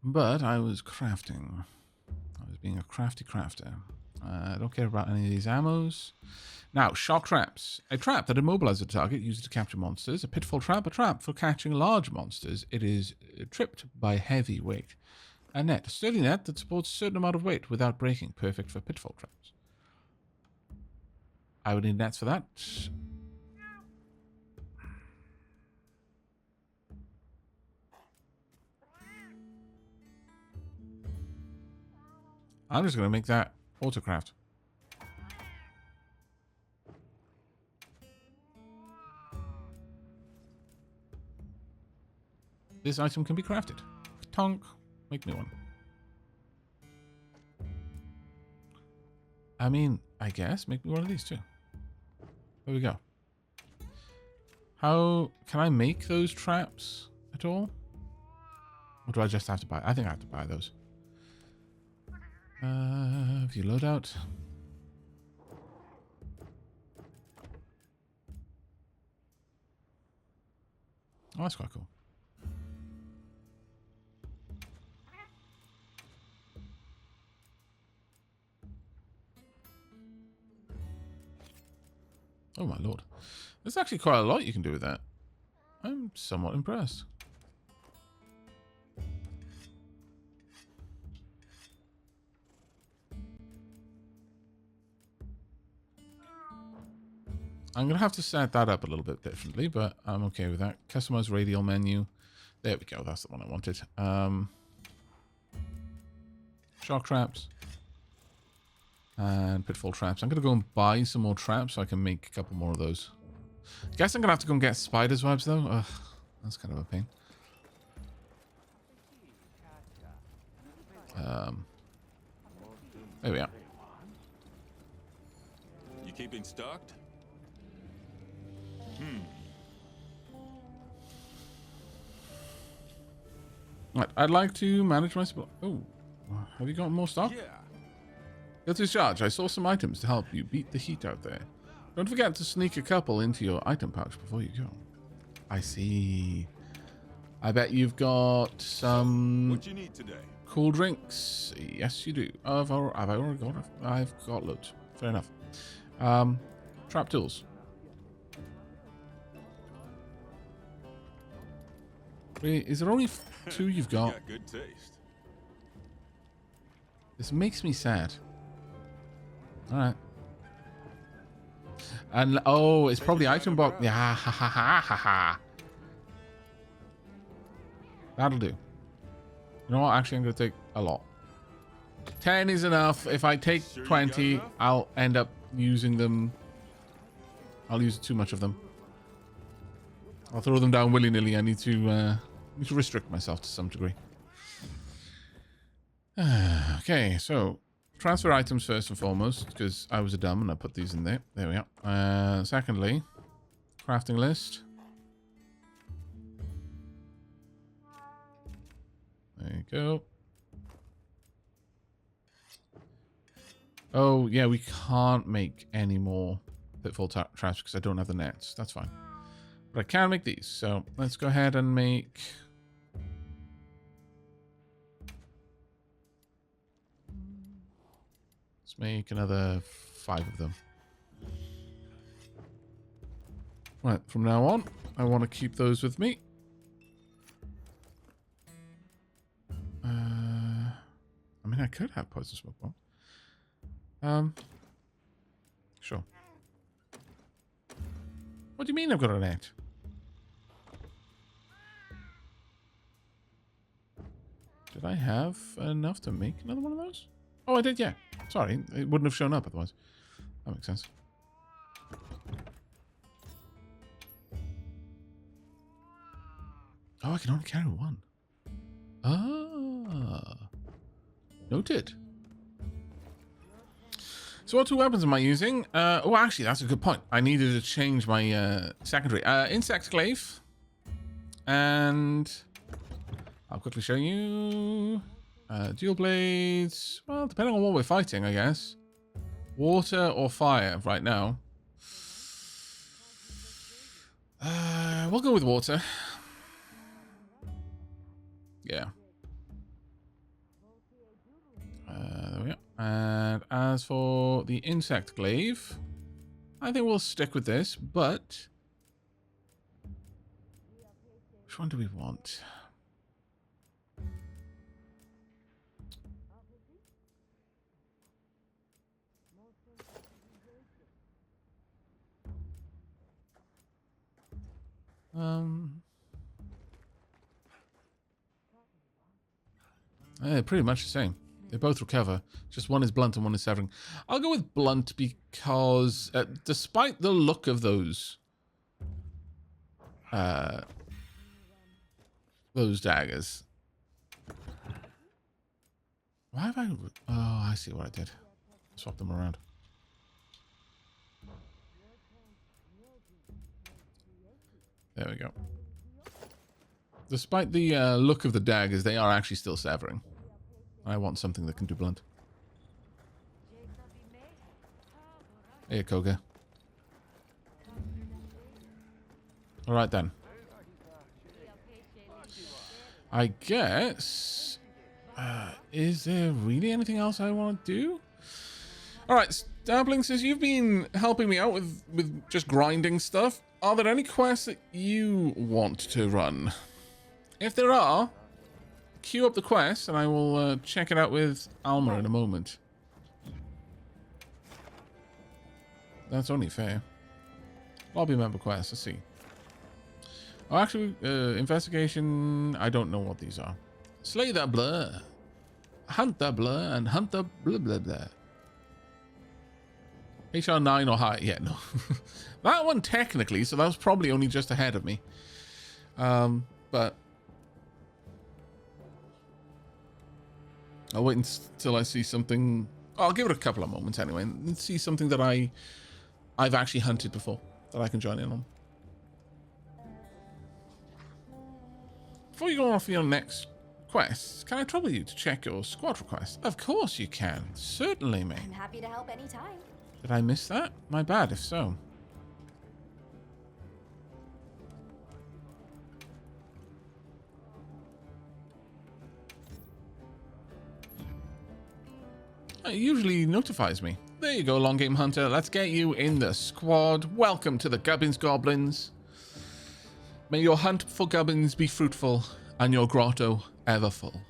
But I was crafting. I was being a crafty crafter. I don't care about any of these ammos. Now, shock traps. A trap that immobilizes the target used to capture monsters. A pitfall trap. A trap for catching large monsters. It is tripped by heavy weight. A net. A sturdy net that supports a certain amount of weight without breaking. Perfect for pitfall traps. I would need nets for that. I'm just going to make that autocraft. This item can be crafted. Tonk. Make me one. I mean, I guess. Make me one of these too. There we go. How can I make those traps at all? Or do I just have to buy? I think I have to buy those. View loadout. Oh, that's quite cool. Oh my lord. There's actually quite a lot you can do with that. I'm somewhat impressed. I'm going to have to set that up a little bit differently, but I'm okay with that. Customize radial menu. There we go. That's the one I wanted. Shock traps. And pitfall traps. I'm going to go and buy some more traps so I can make a couple more of those. Guess I'm going to have to go and get spider's webs though. Ugh, that's kind of a pain. There we are. You keeping stocked? Right, I'd like to manage my supply. Oh, have you got more stock? Yeah. Go to charge. I saw some items to help you beat the heat out there. Don't forget to sneak a couple into your item pouch before you go. I see. I bet you've got some What you need today? cool drinks. Yes, you do. I've already got it. I've got loads. Fair enough. Trap tools. Wait, is there only 2 you've got? You got good taste. This makes me sad. Alright. And, oh, it's probably item box. Yeah, ha ha ha ha ha. That'll do. You know what? Actually, I'm going to take a lot. 10 is enough. If I take Sure you 20, got enough? I'll end up using them. I'll use too much of them. I'll throw them down willy-nilly. I need to restrict myself to some degree. Okay, so transfer items first and foremost, because I was a dumb and I put these in there. There we are. Secondly, crafting list. There you go. Oh, yeah, we can't make any more pitfall traps because I don't have the nets. That's fine. But I can make these. So let's go ahead and make... Let's make another 5 of them. Right, from now on, I want to keep those with me. I mean, I could have poison smoke bomb. Sure. What do you mean I've got a net? Did I have enough to make another one of those? Oh, I did, yeah. Sorry, it wouldn't have shown up otherwise. That makes sense. Oh, I can only carry one. Ah. Noted. So what 2 weapons am I using? Oh, actually, that's a good point. I needed to change my secondary. Insect Glaive. And I'll quickly show you. Dual blades. Well, depending on what we're fighting, I guess. Water or fire right now. We'll go with water. Yeah. There we go. And as for the insect glaive, I think we'll stick with this, but which one do we want? Pretty much the same. They both recover. Just one is blunt and one is severing. I'll go with blunt because despite the look of those daggers. Why have I... Oh, I see what I did. Swap them around. There we go. Despite the look of the daggers, they are actually still severing. I want something that can do blunt. Hey, Koga. Alright then. I guess... is there really anything else I want to do? Alright, Dabbling says, you've been helping me out with just grinding stuff. Are there any quests that you want to run? If there are, queue up the quest and I will check it out with Alma in a moment. That's only fair. Lobby member quest, let's see. Oh, actually, investigation, I don't know what these are. Slay the blur. Hunt the blur and hunt the blah blah blah. HR 9 or higher. Yeah, no. That one technically, so that was probably only just ahead of me. But I'll wait until I see something. I'll give it a couple of moments anyway and see something that I've actually hunted before that I can join in on. Before you go off your next quest, can I trouble you to check your squad request? Of course you can. Certainly, mate. I'm happy to help anytime. Did I miss that? My bad, if so. It usually notifies me. There you go, Long Game Hunter. Let's get you in the squad. Welcome to the Gubbins Goblins. May your hunt for gubbins be fruitful and your grotto ever full.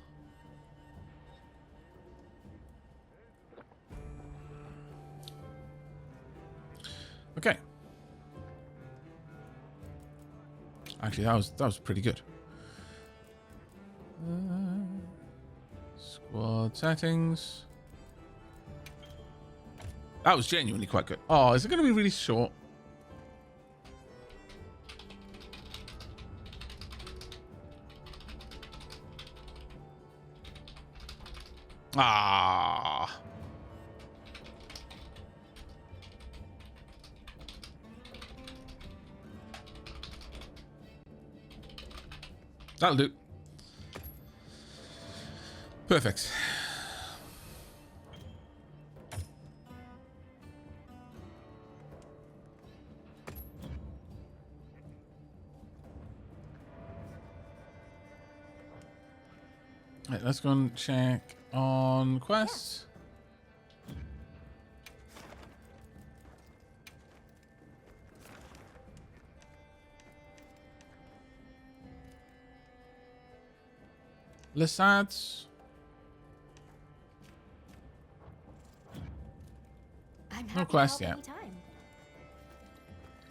Okay. Actually, that was pretty good. Squad settings. That was genuinely quite good. Oh, is it going to be really short? Ah. That'll do. Perfect. Right, let's go and check on quests. Lissads. No quest yet.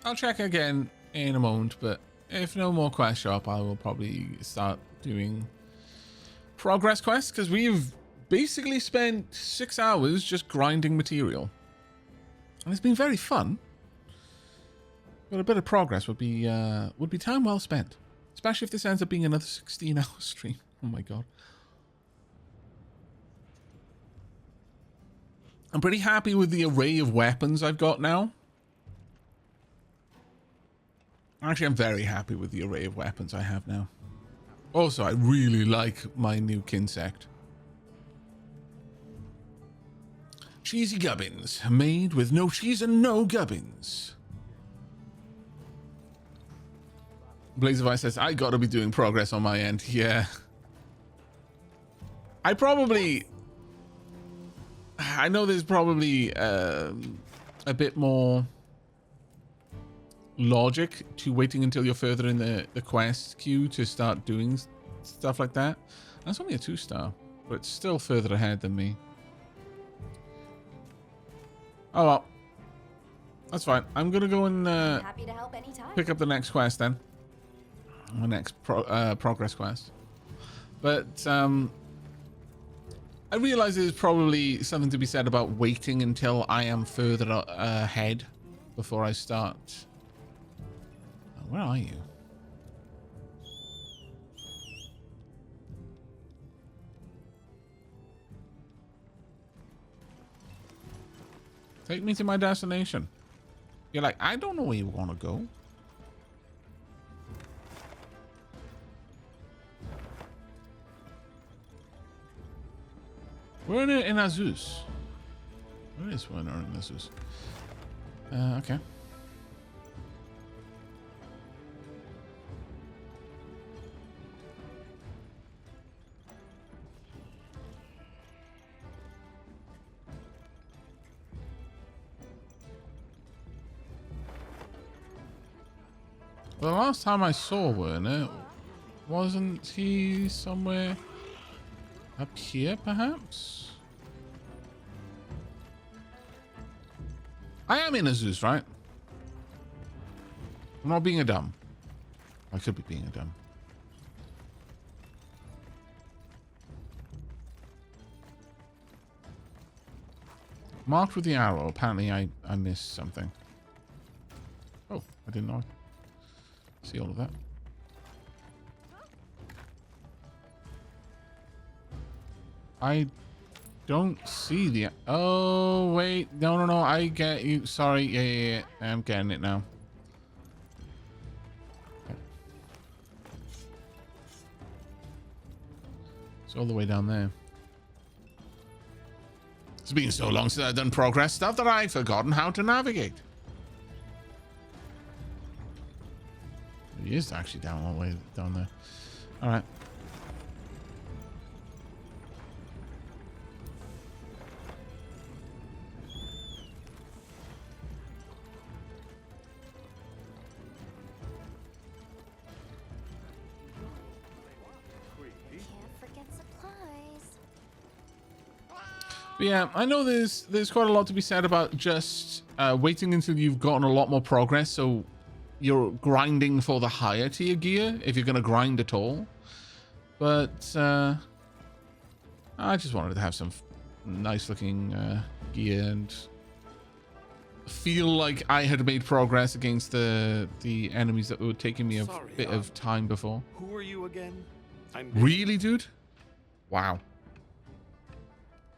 I'll check again in a moment, but if no more quests show up, I will probably start doing progress quests, because we've basically spent 6 hours just grinding material. And it's been very fun. But a bit of progress would be time well spent. Especially if this ends up being another 16-hour stream. Oh my god. I'm pretty happy with the array of weapons I've got now. Actually, I'm very happy with the array of weapons I have now. Also, I really like my new Kinsect. Cheesy gubbins, made with no cheese and no gubbins. Blaze of Ice says, I gotta be doing progress on my end. Yeah. I I know there's probably a bit more logic to waiting until you're further in the quest queue to start doing stuff like that. That's only a 2-star, but it's still further ahead than me. Oh well, that's fine. I'm gonna go and Happy to help anytime. pick up the next quest then. The next progress quest. But I realize there's probably something to be said about waiting until I am further ahead before I start. Where are you? Take me to my destination. You're like, I don't know where you want to go. We're in Azus. Where is one in Azus? Okay. The last time I saw Werner, wasn't he somewhere up here, perhaps? I am in Azus, right? I'm not being a dumb. I could be being a dumb. Marked with the arrow. Apparently I missed something. Oh, I didn't know. See all of that. I don't see the... Oh, wait. No. I get you. Sorry. Yeah. I'm getting it now. Okay. It's all the way down there. It's been so long since I've done progress stuff that I've forgotten how to navigate. He is actually down all the way down there. All right. Can't forget supplies. But yeah, I know there's quite a lot to be said about just waiting until you've gotten a lot more progress, so you're grinding for the higher tier gear if you're going to grind at all. But I just wanted to have some nice looking gear and feel like I had made progress against the enemies that were taking me a bit of time before. Who are you again? I'm Really, dude? Wow.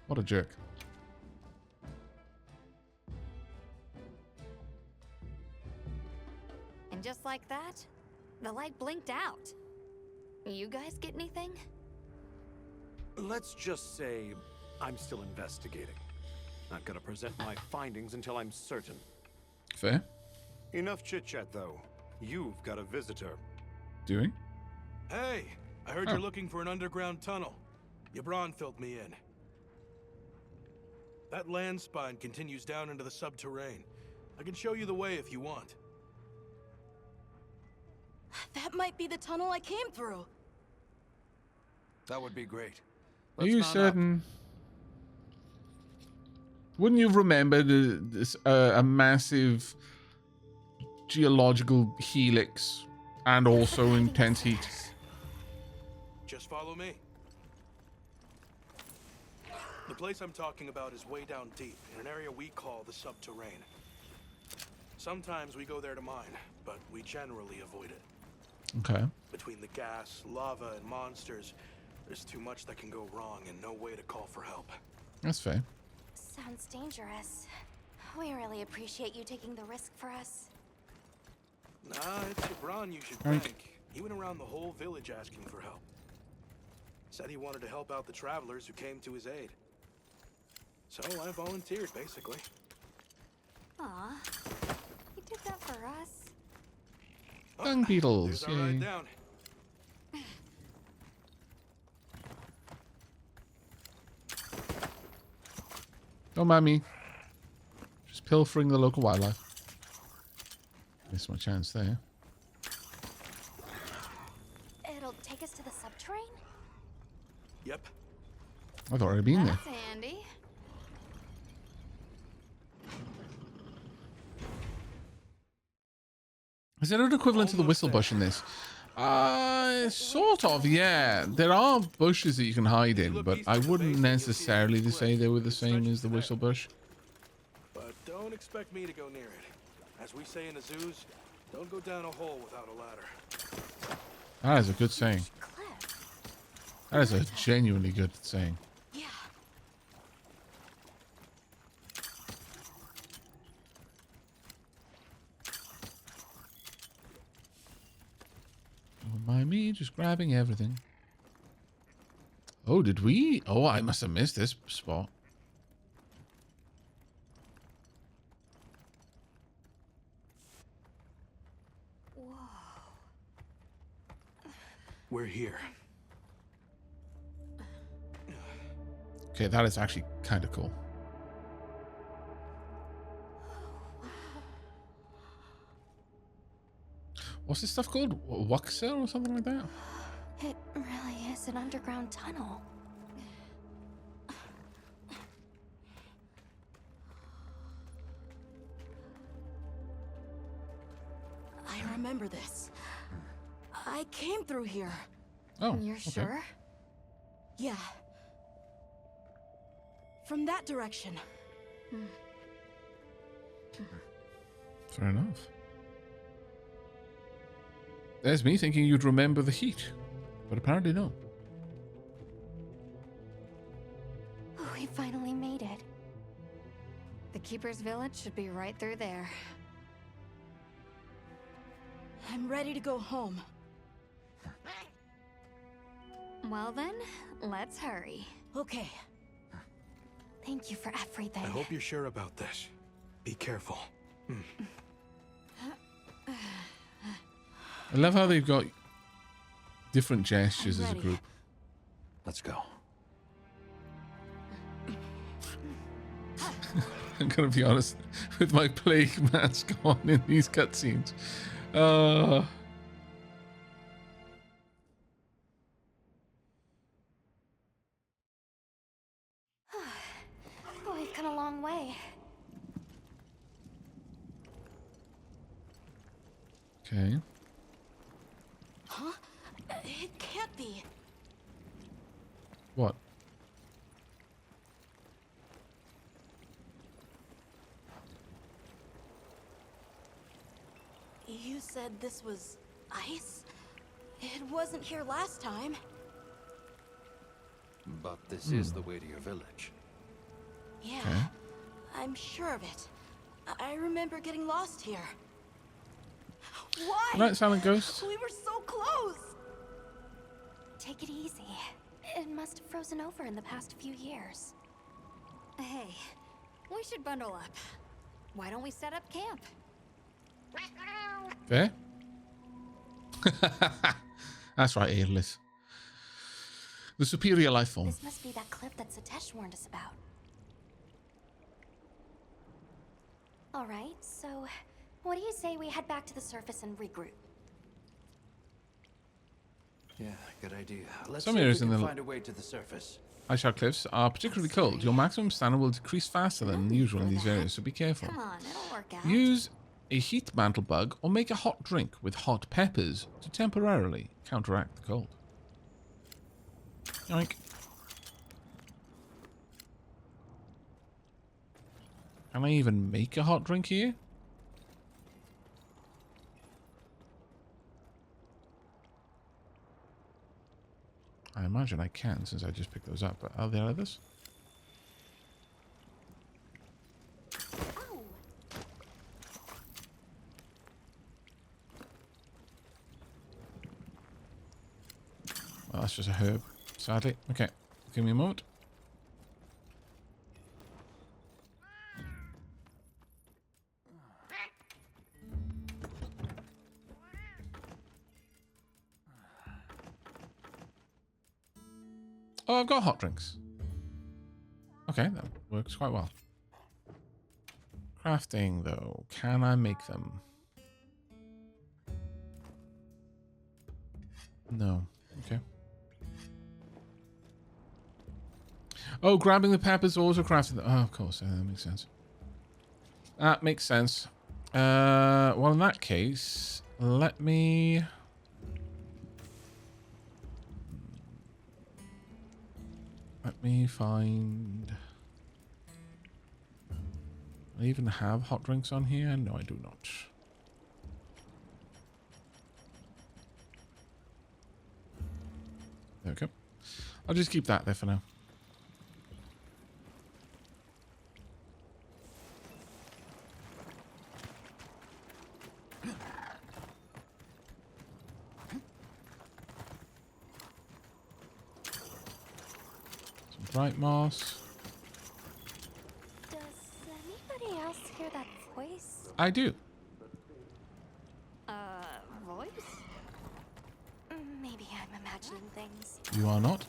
What a jerk. And just like that, the light blinked out. You guys get anything? Let's just say I'm still investigating. Not gonna present my findings until I'm certain. Fair. Enough chit-chat, though. You've got a visitor. Doing? Hey, I heard you're looking for an underground tunnel. Yabron filled me in. That land spine continues down into the subterrane. I can show you the way if you want. That might be the tunnel I came through. That would be great. Are you certain? Wouldn't you remember this a massive geological helix and also intense heat? Just follow me. The place I'm talking about is way down deep, in an area we call the subterrane. Sometimes we go there to mine, but we generally avoid it. Okay. Between the gas, lava, and monsters, there's too much that can go wrong and no way to call for help. That's fair. Sounds dangerous. We really appreciate you taking the risk for us. Nah, it's Yabron you should Right. thank. He went around the whole village asking for help. Said he wanted to help out the travelers who came to his aid. So I volunteered, basically. Aw, you did that for us. Dung beetles. There's our Yay. ride down. Don't mind me. Just pilfering the local wildlife. Missed my chance there. It'll take us to the subterrane? Yep. I've already been there. That's handy. Is there an equivalent to the whistle bush in this? Sort of, yeah. There are bushes that you can hide in, but I wouldn't necessarily say they were the same as the whistle bush. But don't expect me to go near it. As we say in the zoos, don't go down a hole without a ladder. That is a good saying. Cliff. That is a genuinely good saying. Yeah. Don't mind me just grabbing everything. Oh, did we? Oh, I must have missed this spot. Whoa. We're here. Okay, that is actually kind of cool. What's this stuff called? Wuxer or something like that? It really is an underground tunnel. I remember this. I came through here. Oh, You're okay. sure? Yeah. From that direction. Fair enough. There's me thinking you'd remember the heat, but apparently no. We finally made it. The Keeper's Village should be right through there. I'm ready to go home. Well then, let's hurry. Okay. Thank you for everything. I hope you're sure about this. Be careful. I love how they've got different gestures I'm as a ready. group. Let's go. I'm gonna be honest, with my plague mask on in these cutscenes. We've come a long way. Okay. Huh? It can't be. What? You said this was ice? It wasn't here last time. But this is the way to your village. Yeah, Okay. I'm sure of it. I remember getting lost here. Why? Right, Silent Ghost. We were so close. Take it easy. It must have frozen over in the past few years. Hey, we should bundle up. Why don't we set up camp? Fair. That's right, Airless. The superior life form. This must be that cliff that Satesh warned us about. All right, so what do you say we head back to the surface and regroup? Yeah, good idea. Let's Some see if areas we in can the- find a way to the surface. Ice cliffs are particularly cold. Your maximum stamina will decrease faster than usual in these areas, so be careful. Come on, it'll work out. Use a heat mantle bug or make a hot drink with hot peppers to temporarily counteract the cold. Yoink. Can I even make a hot drink here? I imagine I can since I just picked those up, but are there others? Oh, Well, that's just a herb, sadly. Okay, give me a moment. Oh, I've got hot drinks. Okay, that works quite well. Crafting, though. Can I make them? No. Okay. Oh, grabbing the peppers also crafting them. Oh, of course. That makes sense. That makes sense. Well, in that case, let me find... I even have hot drinks on here? No, I do not. There we go. I'll just keep that there for now. Some bright moss. Does anybody else hear that voice? I do. Voice? Maybe I'm imagining things. You are not.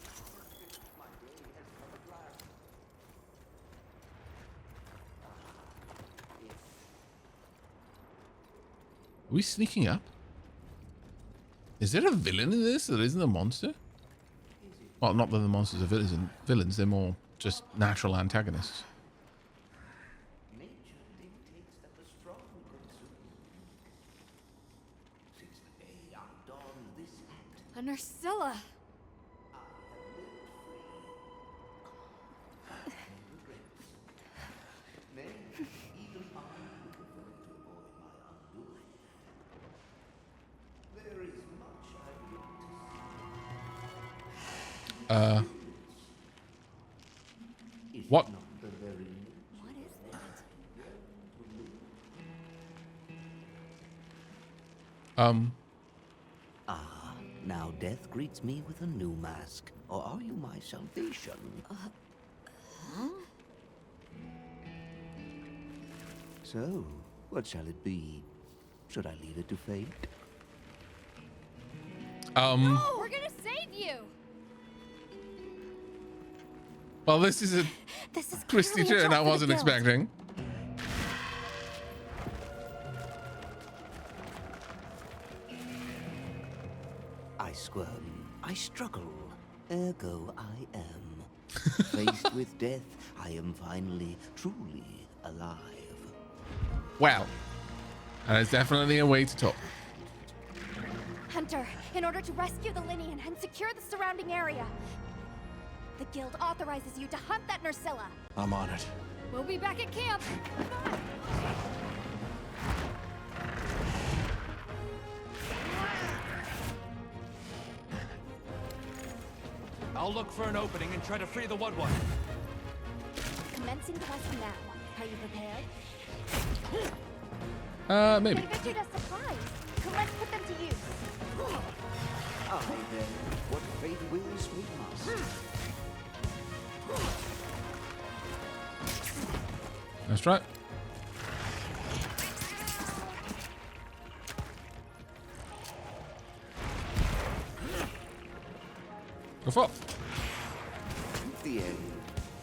Are we sneaking up? Is there a villain in this that isn't a monster? Well, not that the monsters are villains, they're more just natural antagonists. A Nursilla! What? What is that? Now death greets me with a new mask. Or are you my salvation? So, what shall it be? Should I leave it to fate? Oh, we're gonna save you! Well, this is a This is twisty clearly a turn job I for the wasn't guild. expecting. I squirm, I struggle, ergo I am. Faced with death, I am finally, truly alive. Well, that is definitely a way to talk. Hunter, in order to rescue the Linian and secure the surrounding area, the guild authorizes you to hunt that Nursilla. I'm on it. We'll be back at camp. I'll look for an opening and try to free the Wood One. Commencing quest now. Are you prepared? Maybe. They've issued us supplies. So let's put them to use. Aye then, what fate wills we must. That's right. Go for it. The end.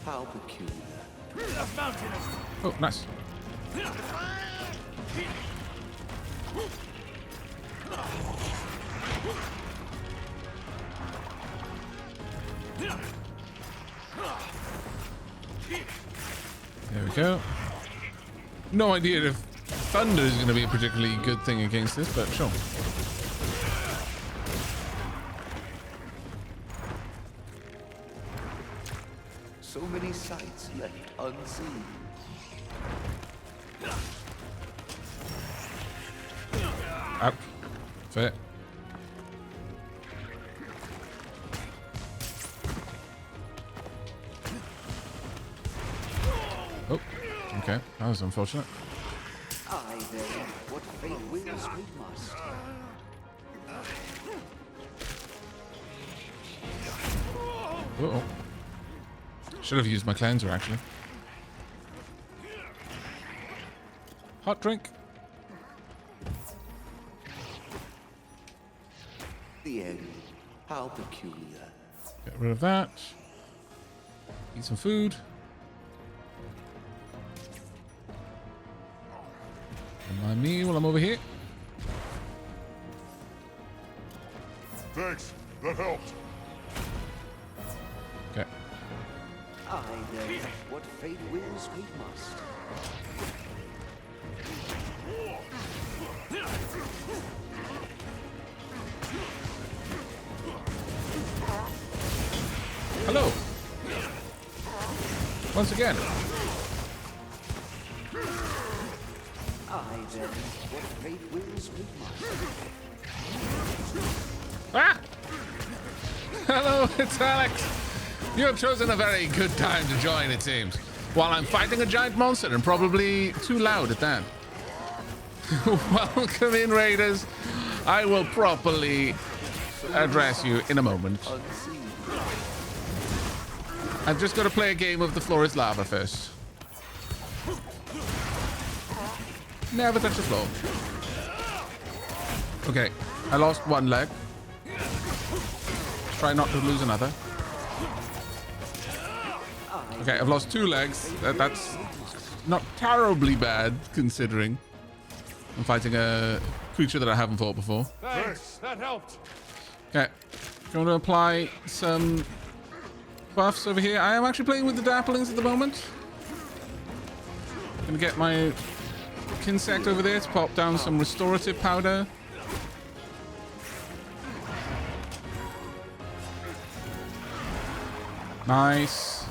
How peculiar. Oh, nice. There we go. No idea if thunder is going to be a particularly good thing against this, but sure. So many sights left unseen. Ouch. Fair. Oh, okay. That was unfortunate. Aye then, what fate wills we must. Uh-oh. Should have used my cleanser, actually. Hot drink. The end. How peculiar. Get rid of that. Eat some food. Mind me while I'm over here. Thanks. That helped. Okay. I then, what fate wills, fate must. Hello. Once again. I then, what fate wills, fate must. Ah! Hello, it's Alex. You have chosen a very good time to join, it seems. While I'm fighting a giant monster and probably too loud at that. Welcome in, Raiders. I will properly address you in a moment. I've just got to play a game of The Floor is Lava first. Never touch the floor. Okay, I lost one leg. Try not to lose another. Okay, I've lost 2 legs. That's not terribly bad, considering I'm fighting a creature that I haven't fought before. Thanks. That helped. Okay, going to apply some buffs over here. I am actually playing with the Dapplings at the moment. Gonna get my Kinsect over there to pop down some restorative powder. Nice.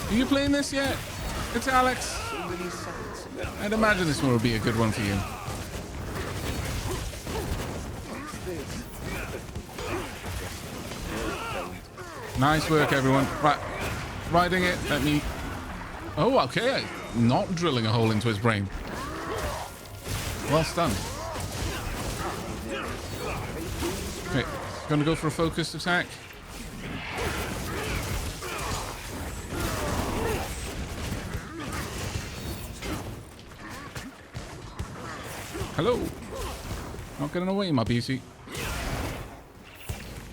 Are you playing this yet? It's Alex. I'd imagine this one would be a good one for you. Nice work, everyone. Right. Riding it. Let me... Oh, okay. Not drilling a hole into his brain. Well stunned. Okay. Gonna go for a focused attack. Hello. Not getting away, my PC.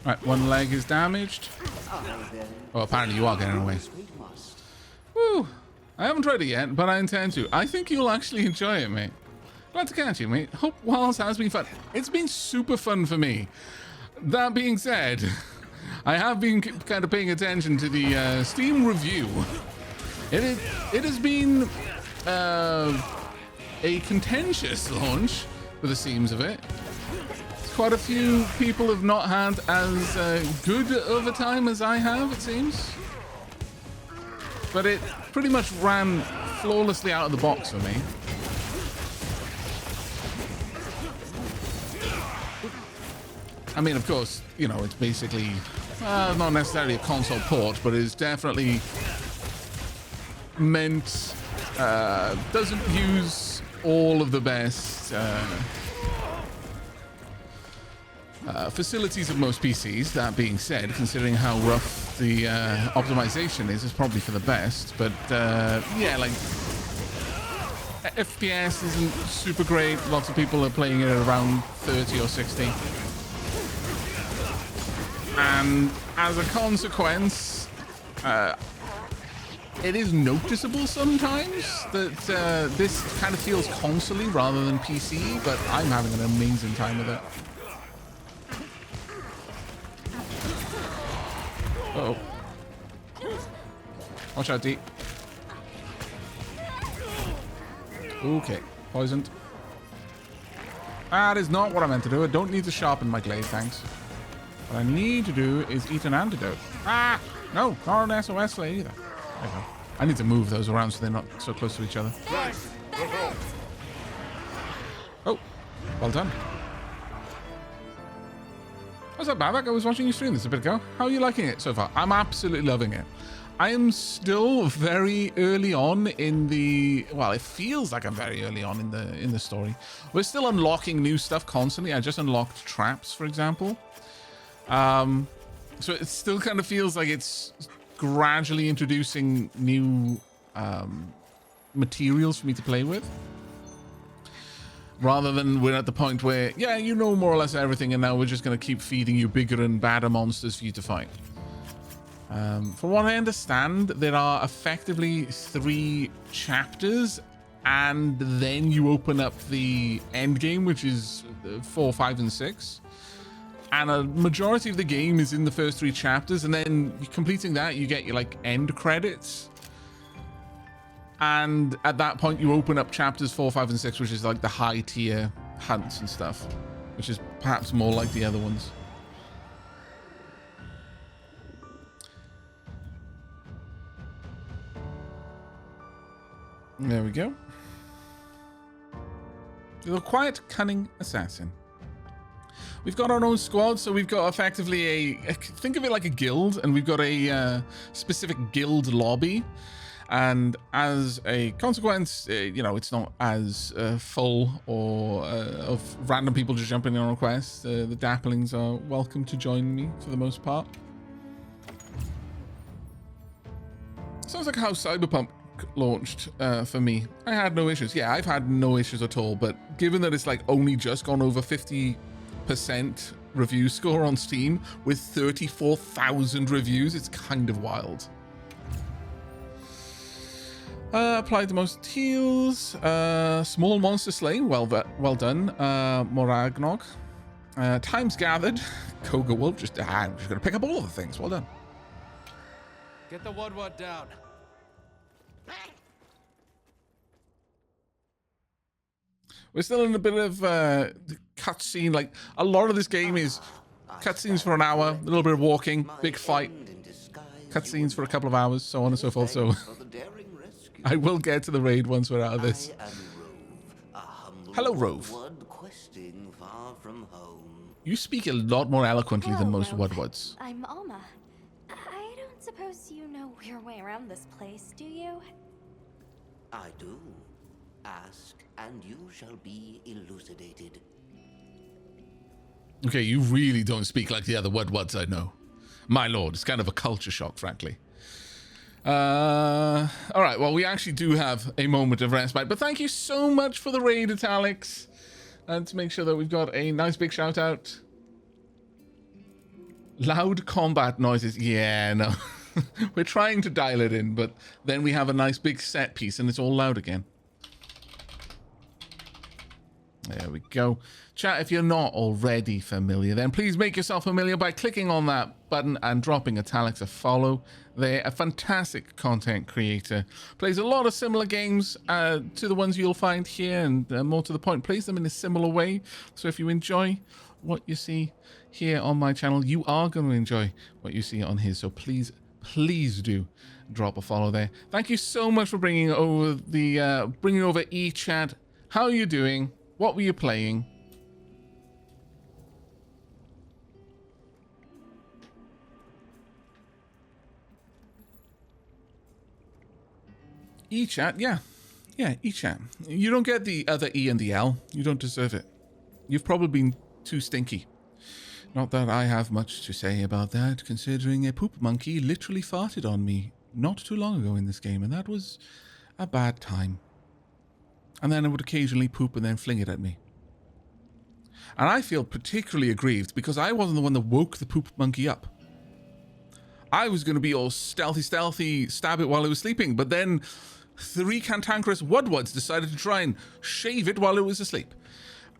Right, one leg is damaged. Oh, apparently you are getting away. Woo! I haven't tried it yet, but I intend to. I think you'll actually enjoy it, mate. Glad to catch you, mate. Hope whilst has been fun. It's been super fun for me. That being said, I have been kind of paying attention to the Steam review. It has been a contentious launch, for the seams of it. Quite a few people have not had as good of a time as I have, it seems. But it pretty much ran flawlessly out of the box for me. I mean, of course, you know, it's basically not necessarily a console port, but it's definitely meant, doesn't use all of the best facilities of most PCs. That being said, considering how rough the optimization is, it's probably for the best. But yeah, like FPS isn't super great. Lots of people are playing it at around 30 or 60. And as a consequence, it is noticeable sometimes that this kind of feels console-y rather than PC, but I'm having an amazing time with it. Uh-oh. Watch out, D. Okay, poisoned. That is not what I meant to do. I don't need to sharpen my glaive, thanks. What I need to do is eat an antidote. Ah! No, not an SOS flare either. There you go. I need to move those around so they're not so close to each other. Oh, well done. What's up, Aavak? I was watching you stream this a bit ago. How are you liking it so far? I'm absolutely loving it. I am still very early on in the... Well, it feels like I'm very early on in the story. We're still unlocking new stuff constantly. I just unlocked traps, for example. So it still kind of feels like it's gradually introducing new materials for me to play with. Rather than we're at the point where, yeah, you know more or less everything, and now we're just going to keep feeding you bigger and badder monsters for you to fight. From what I understand, there are effectively 3 chapters, and then you open up the end game, which is 4, 5, and 6. And a majority of the game is in the first 3 chapters, and then completing that, you get your like end credits. And at that point, you open up chapters 4, 5, and 6, which is like the high tier hunts and stuff, which is perhaps more like the other ones. There we go. The quiet, cunning assassin. We've got our own squad, so we've got effectively think of it like a guild, and we've got a specific guild lobby. And as a consequence, you know, it's not as full or of random people just jumping in on requests. The Dapplings are welcome to join me for the most part. Sounds like how Cyberpunk launched for me. I had no issues. Yeah, I've had no issues at all, but given that it's like only just gone over 50% review score on Steam with 34,000 reviews, it's kind of wild. Applied the most heals. Small monster slain. Well done. Moragnog. Times gathered. Koga Wolf. I'm just going to pick up all of the things. Well done. Get the Woodward down. We're still in a bit of cutscene. Like, a lot of this game is cutscenes for an hour, a little bit of walking, big fight, cutscenes for a couple of hours, so on and so forth. So I will get to the raid once we're out of this. Hello, Rove. You speak a lot more eloquently than most Woodwards. I'm Alma. I don't suppose you know your way around this place, do you? I do. Ask, and you shall be elucidated. Okay, you really don't speak like the other Woodwards I know. My lord, it's kind of a culture shock, frankly. All right, well, we actually do have a moment of respite, but thank you so much for the raid, Italics. And to make sure that we've got a nice big shout out. Loud combat noises. Yeah, no. We're trying to dial it in, but then we have a nice big set piece and it's all loud again. There we go. Chat, if you're not already familiar, then please make yourself familiar by clicking on that button and dropping Italics a follow. They're a fantastic content creator. Plays a lot of similar games to the ones you'll find here, and more to the point, plays them in a similar way. So if you enjoy what you see here on my channel, you are going to enjoy what you see on his. So please, please do drop a follow there. Thank you so much for bringing over the eChat. How are you doing? What were you playing? eChat, yeah, eChat. You don't get the other E and the L. You don't deserve it. You've probably been too stinky. Not that I have much to say about that, considering a poop monkey literally farted on me not too long ago in this game, and that was a bad time. And then it would occasionally poop and then fling it at me. And I feel particularly aggrieved because I wasn't the one that woke the poop monkey up. I was going to be all stealthy, stab it while it was sleeping, but then 3 cantankerous Woodwards decided to try and shave it while it was asleep.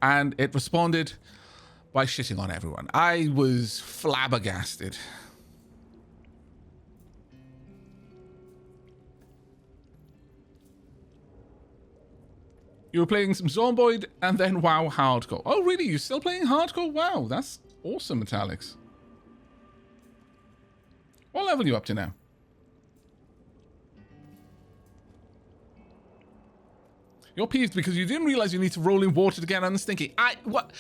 And it responded by shitting on everyone. I was flabbergasted. You were playing some Zomboid and then WoW Hardcore. Oh, really? You're still playing Hardcore? Wow, that's awesome, Italics. What level are you up to now? You're peeved because you didn't realize you need to roll in water to get unstinky. What?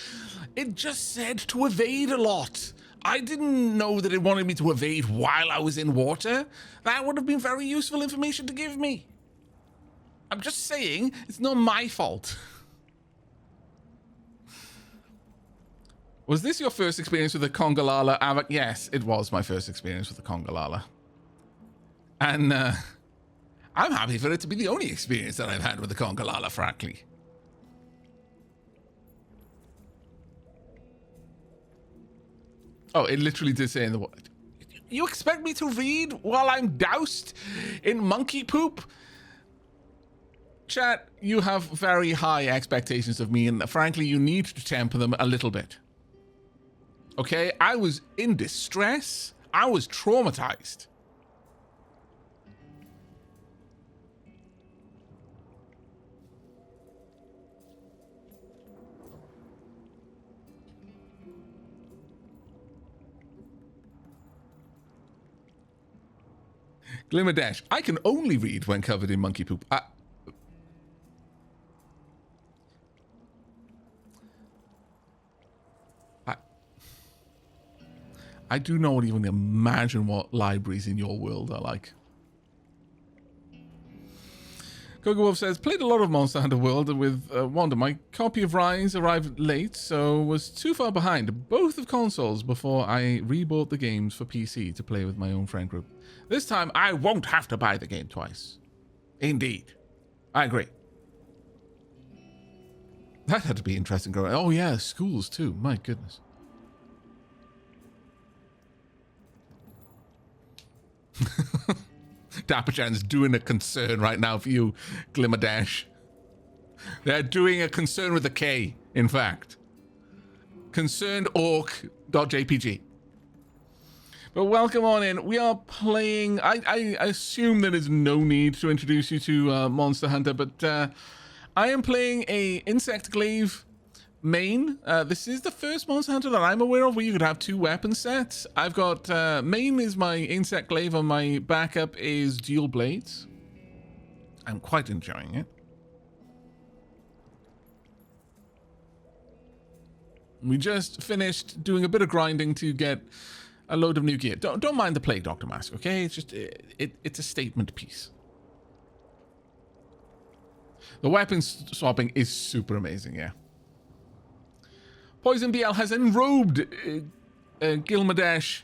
It just said to evade a lot. I didn't know that it wanted me to evade while I was in water. That would have been very useful information to give me. I'm just saying, it's not my fault. Was this your first experience with the Congalala, Aavak? Yes, it was my first experience with the Congalala. And I'm happy for it to be the only experience that I've had with the Congalala, frankly. Oh, it literally did say in the... You expect me to read while I'm doused in monkey poop? Chat, you have very high expectations of me, and frankly, you need to temper them a little bit. Okay? I was in distress. I was traumatized. Glimmer Dash. I can only read when covered in monkey poop. I do not even imagine what libraries in your world are like. Coco Wolf says, played a lot of Monster Hunter World with Wanda. My copy of Rise arrived late, so was too far behind both of consoles before I rebought the games for PC to play with my own friend group. This time, I won't have to buy the game twice. Indeed. I agree. That had to be interesting growing. Oh yeah, schools too. My goodness. Dapperchan's doing a concern right now for you, Glimmer Dash. They're doing a concern with a K, in fact. Concernedorc.jpg. But welcome on in. We are playing... I assume there is no need to introduce you to Monster Hunter, but I am playing a Insect Glaive main. This is the first Monster Hunter that I'm aware of where you could have two weapon sets. I've got main is my Insect Glaive and my backup is Dual Blades. I'm quite enjoying it. We just finished doing a bit of grinding to get a load of new gear. Don't mind the Plague Doctor mask, okay? It's just it's a statement piece. The weapon swapping is super amazing, yeah. Poison BL has enrobed Gilmadesh,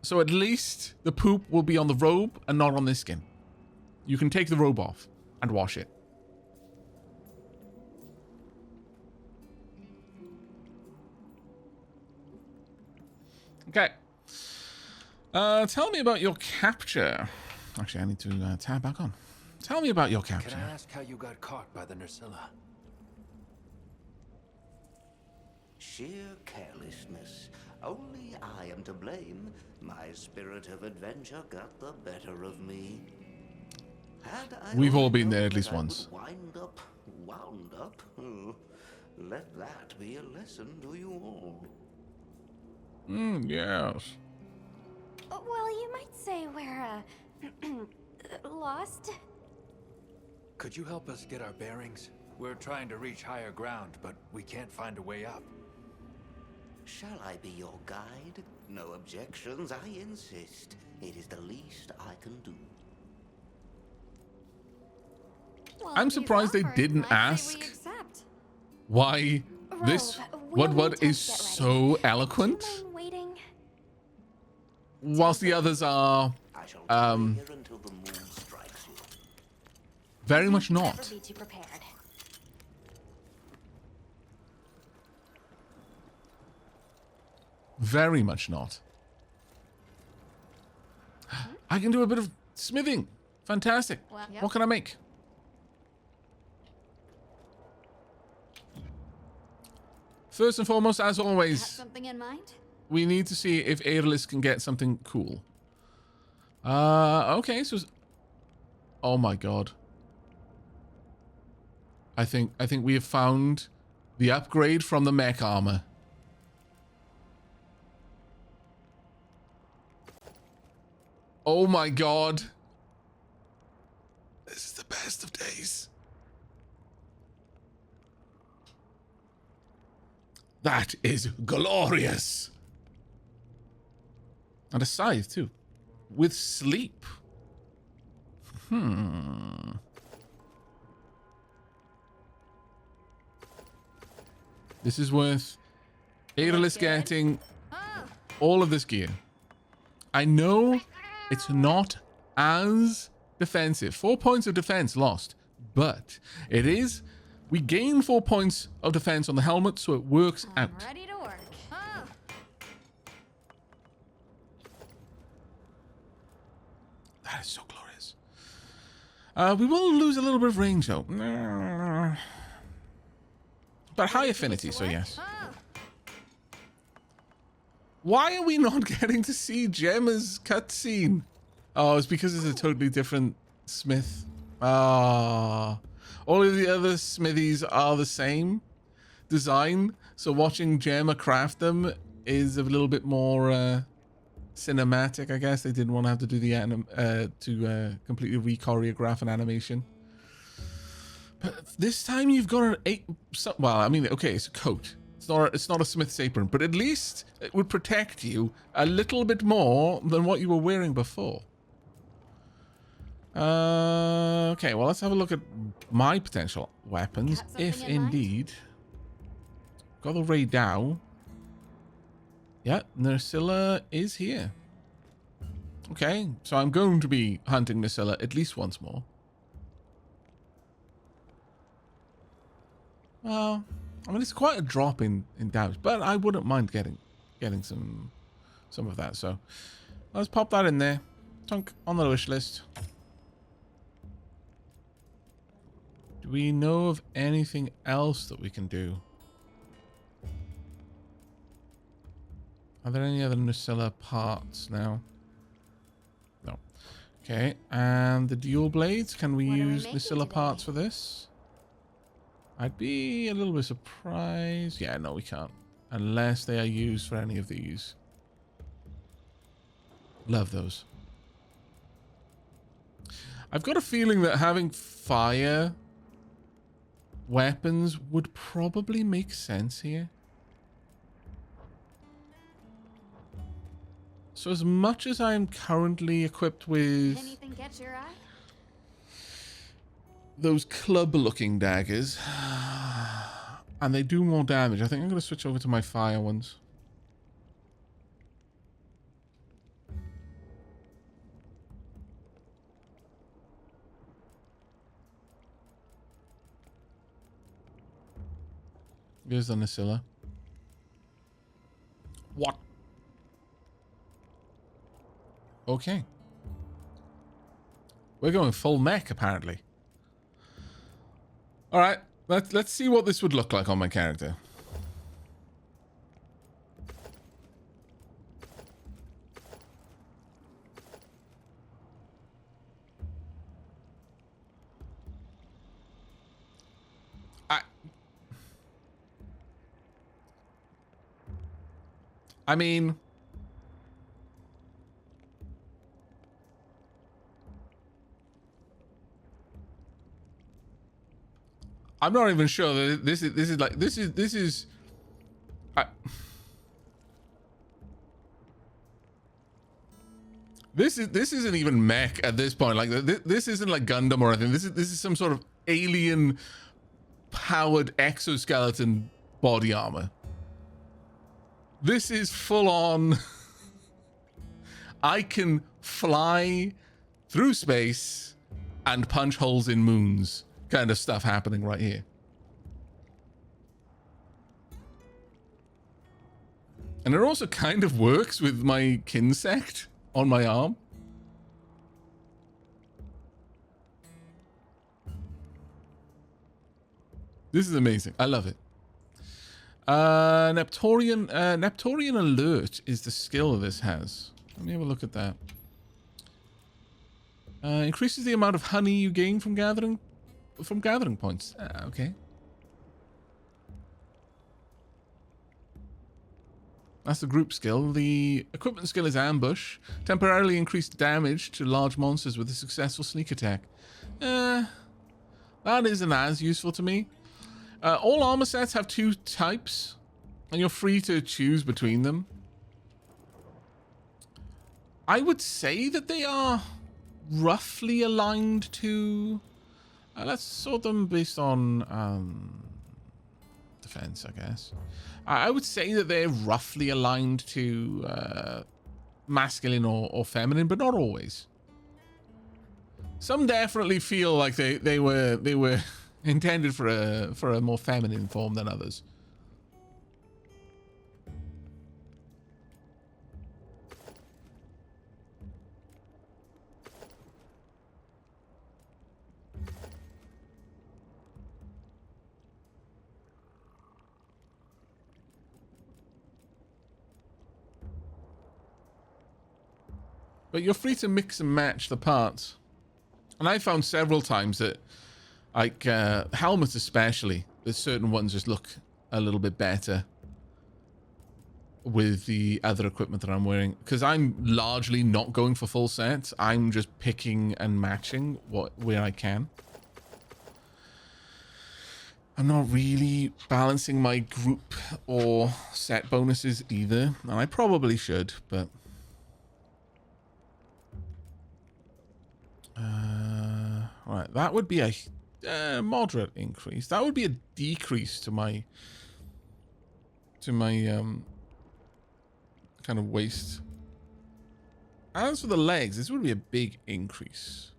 so at least the poop will be on the robe and not on this skin. You can take the robe off and wash it. Okay. Tell me about your capture. Actually, I need to tab back on. Tell me about your capture. Can I ask how you got caught by the Nursilla? Sheer carelessness. Only I am to blame. My spirit of adventure got the better of me. We've all been there at least once. Wound up. Oh, let that be a lesson to you all. Yes. Well, you might say we're, lost. Could you help us get our bearings? We're trying to reach higher ground, but we can't find a way up. Shall I be your guide? No objections, I insist. It is the least I can do. Well, I'm surprised they didn't ask why this what is so eloquent, whilst the others are very much not. Very much not. I can do a bit of smithing. Fantastic. Well, yep. What can I make? First and foremost, as always, something in mind? we need to see if Aerolis can get something cool. Okay, so... Oh my god. I think we have found the upgrade from the mech armor. Oh my god. This is the best of days. That is glorious. And a scythe too. With sleep. This is worth Aerolis getting all of this gear. I know it's not as defensive. 4 points of defense lost. But it is... We gain 4 points of defense on the helmet, so it works out. Ready to work. That is so glorious. We will lose a little bit of range, though. But high affinity, so yes. Why are we not getting to see Gemma's cutscene? Oh, it's because it's a totally different smith. Ah. All of the other smithies are the same design, so watching Gemma craft them is a little bit more cinematic, I guess. They didn't want to have to do the completely re-choreograph an animation. But this time you've got an 8. Well, I mean, okay, it's a coat. It's not a smith's apron, but at least it would protect you a little bit more than what you were wearing before. Okay, well, let's have a look at my potential weapons, if indeed. Got the Ray Dow. Yeah, Nursilla is here. Okay, so I'm going to be hunting Nursilla at least once more. Well, I mean, it's quite a drop in damage, but I wouldn't mind getting some of that. So let's pop that in there. Tunk on the wish list. Do we know of anything else that we can do? Are there any other Nursilla parts now? No. Okay, and the dual blades. Can we use Nursilla parts for this? I'd be a little bit surprised. Yeah, no, we can't. Unless they are used for any of these. Love those. I've got a feeling that having fire weapons would probably make sense here. So as much as I'm currently equipped with Anything catch your eye? those club-looking daggers, and they do more damage, I think I'm going to switch over to my fire ones. Here's the Nursilla. What? Okay. We're going full mech, apparently. All right, let's see what this would look like on my character. I mean, I'm not even sure that this isn't even mech at this point. Like this isn't like Gundam or anything. This is some sort of alien powered exoskeleton body armor. This is full on. I can fly through space and punch holes in moons kind of stuff happening right here. And it also kind of works with my kinsect on my arm. This is amazing. I love it. Neptorian Alert is the skill this has. Let me have a look at that. Increases the amount of honey you gain from gathering points. Okay. That's the group skill. The equipment skill is Ambush. Temporarily increased damage to large monsters with a successful sneak attack. That isn't as useful to me. All armor sets have 2 types, and you're free to choose between them. I would say that they are roughly aligned to... let's sort them based on defense, I guess. I would say that they're roughly aligned to masculine or feminine, but not always. Some definitely feel like they were intended for a more feminine form than others. But you're free to mix and match the parts. And I found several times that, like, helmets especially, that certain ones just look a little bit better with the other equipment that I'm wearing. Because I'm largely not going for full sets. I'm just picking and matching where I can. I'm not really balancing my group or set bonuses either. And I probably should, but... right, that would be a moderate increase. That would be a decrease to my kind of waist. As for the legs, this would be a big increase.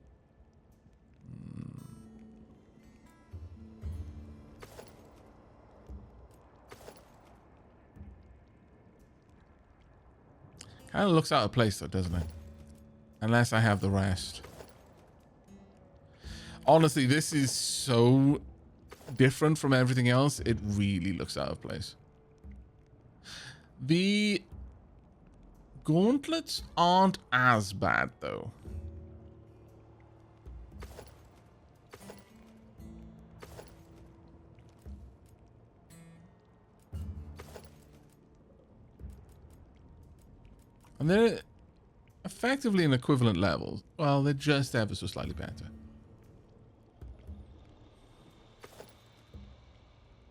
Kind of looks out of place though, doesn't it? Unless I have the rest. Honestly, this is so different from everything else. It really looks out of place. The gauntlets aren't as bad though. And they're effectively an equivalent level. Well, they're just ever so slightly better.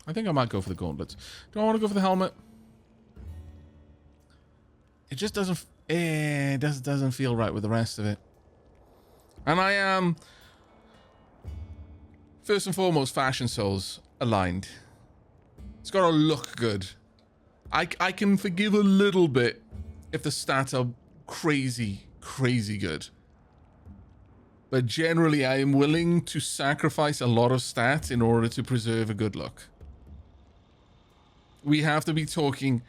I think I might go for the gauntlets. Do I want to go for the helmet? It just doesn't... it doesn't feel right with the rest of it. And I am... first and foremost, Fashion Souls aligned. It's got to look good. I can forgive a little bit if the stats are crazy, crazy good. But generally, I am willing to sacrifice a lot of stats in order to preserve a good look. We have to be talking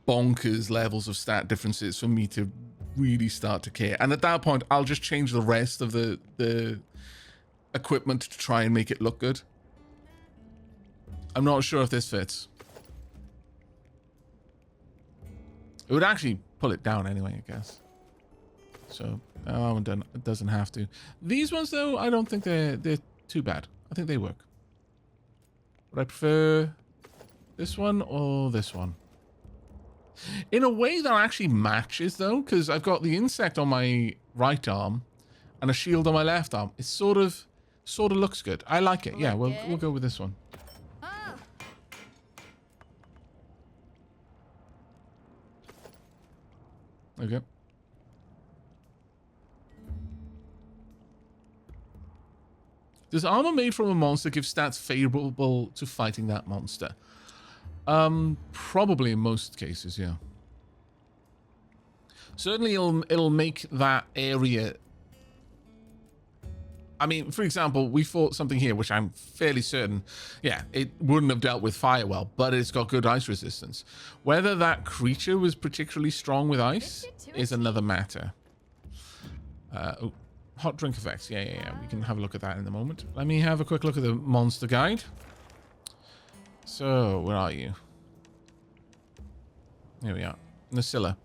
bonkers levels of stat differences for me to really start to care. And at that point, I'll just change the rest of the equipment to try and make it look good. I'm not sure if this fits. It would actually pull it down anyway, I guess. So that one it doesn't have to. These ones, though, I don't think they're too bad. I think they work. Would I prefer this one or this one? In a way that actually matches, though, because I've got the insect on my right arm and a shield on my left arm. It sort of looks good. I like it. Yeah, we'll go with this one. Oh. Okay. Does armor made from a monster give stats favorable to fighting that monster? Probably in most cases, yeah. Certainly it'll make that area... I mean, for example, we fought something here, which I'm fairly certain, yeah, it wouldn't have dealt with fire well, but it's got good ice resistance. Whether that creature was particularly strong with ice is another matter. Oh, hot drink effects. Yeah. We can have a look at that in a moment. Let me have a quick look at the monster guide. So, where are you? Here we are. Nasilla.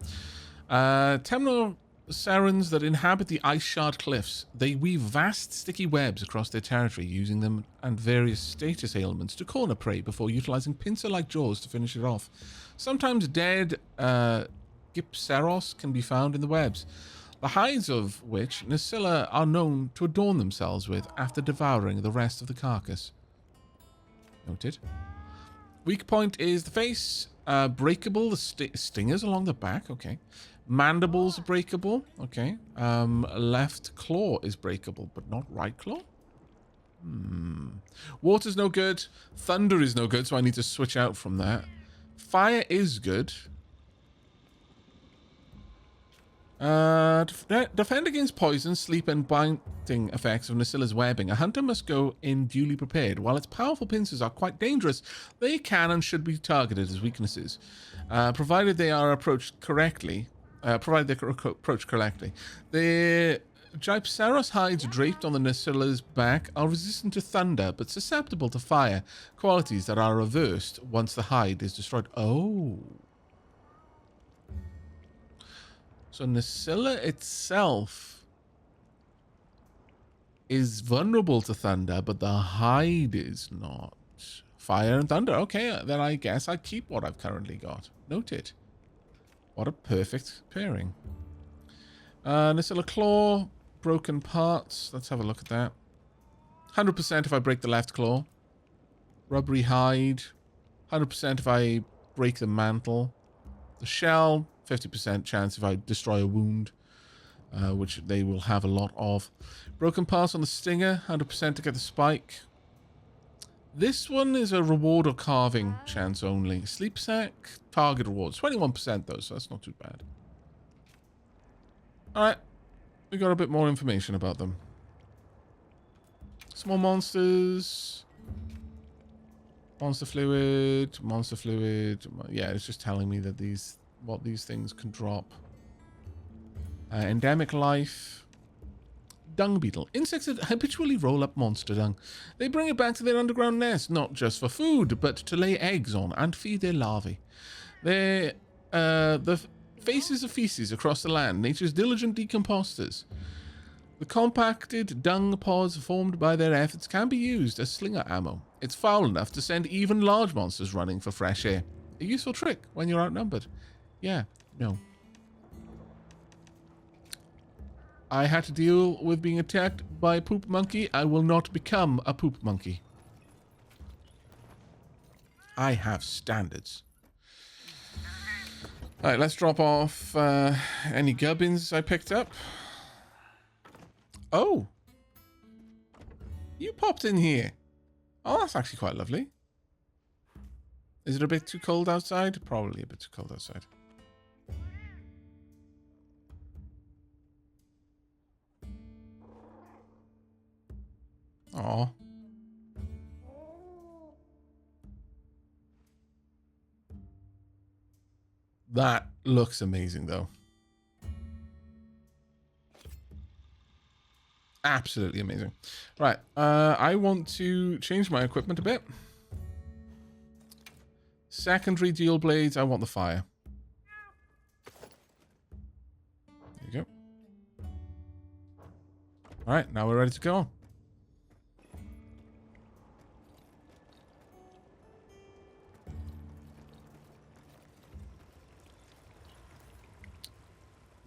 Temnocerans that inhabit the ice shard cliffs. They weave vast sticky webs across their territory, using them and various status ailments to corner prey before utilizing pincer-like jaws to finish it off. Sometimes dead Gypceros can be found in the webs, the hides of which Nasilla are known to adorn themselves with after devouring the rest of the carcass. Noted. Weak point is the face, breakable, the stingers along the back, okay. Mandibles breakable, okay. Left claw is breakable, but not right claw? Water's no good. Thunder is no good, so I need to switch out from that. Fire is good. Defend against poison, sleep, and binding effects of Nasilla's webbing. A hunter must go in duly prepared. While its powerful pincers are quite dangerous, they can and should be targeted as weaknesses, provided they are approached correctly. The Gypceros hides draped on the Nasilla's back are resistant to thunder, but susceptible to fire, qualities that are reversed once the hide is destroyed. Oh. So Nasilla itself is vulnerable to thunder, but the hide is not. Fire and thunder. Okay, then I guess I keep what I've currently got. Noted. What a perfect pairing. Nasilla claw, broken parts. Let's have a look at that. 100% if I break the left claw. Rubbery hide. 100% if I break the mantle. The shell, 50% chance if I destroy a wound, which they will have a lot of. Broken parts on the stinger, 100% to get the spike. This one is a reward or carving chance only. Sleep sack, target rewards. 21% though, so that's not too bad. Alright, we got a bit more information about them. Small monsters. Monster fluid, monster fluid. Yeah, it's just telling me that what these things can drop. Endemic life. Dung beetle. Insects that habitually roll up monster dung. They bring it back to their underground nest, not just for food, but to lay eggs on and feed their larvae. They're the faces of feces across the land, nature's diligent decomposters. The compacted dung pods formed by their efforts can be used as slinger ammo. It's foul enough to send even large monsters running for fresh air. A useful trick when you're outnumbered. Yeah, no. I had to deal with being attacked by a poop monkey. I will not become a poop monkey. I have standards. Alright, let's drop off any gubbins I picked up. Oh. You popped in here. Oh, that's actually quite lovely. Is it a bit too cold outside? Probably a bit too cold outside. Aw. That looks amazing, though. Absolutely amazing. Right, I want to change my equipment a bit. Secondary dual blades, I want the fire. There you go. Alright, now we're ready to go.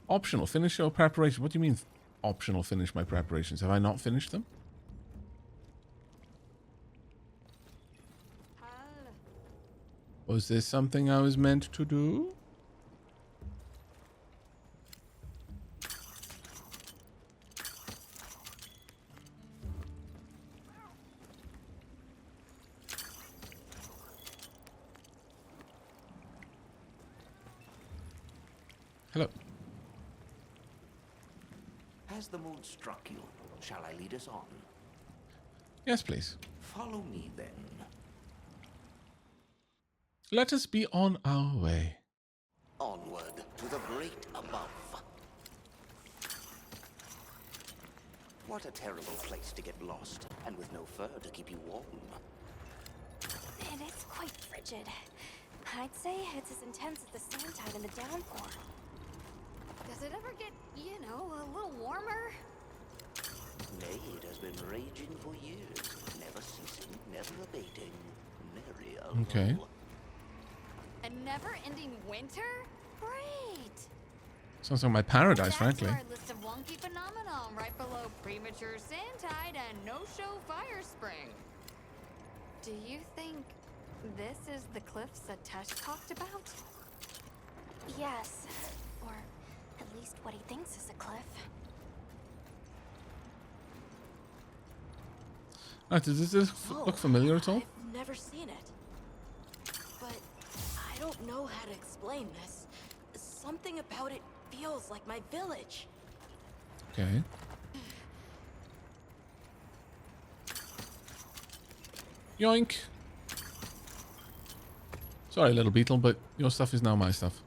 Optional, finish your preparation. What do you mean, optional, finish my preparations? Have I not finished them? Was this something I was meant to do? Hello. Has the mood struck you? Shall I lead us on? Yes, please. Follow me then. Let us be on our way. Onward to the great above. What a terrible place to get lost, and with no fur to keep you warm. It is quite frigid. I'd say it's as intense as the sand tide and the downpour. Does it ever get, you know, a little warmer? Nay, it has been raging for years, never ceasing, never abating. Merry of Okay. all. A never-ending winter? Great! Sounds like my paradise, frankly. That's our list of wonky phenomenon right below premature sand tide and no-show fire spring. Do you think this is the cliffs that Tesh talked about? Yes, or at least what he thinks is a cliff. Does this look familiar at all? I've never seen it. But I don't know how to explain this. Something about it feels like my village. Okay. Yoink. Sorry, little beetle, but your stuff is now my stuff.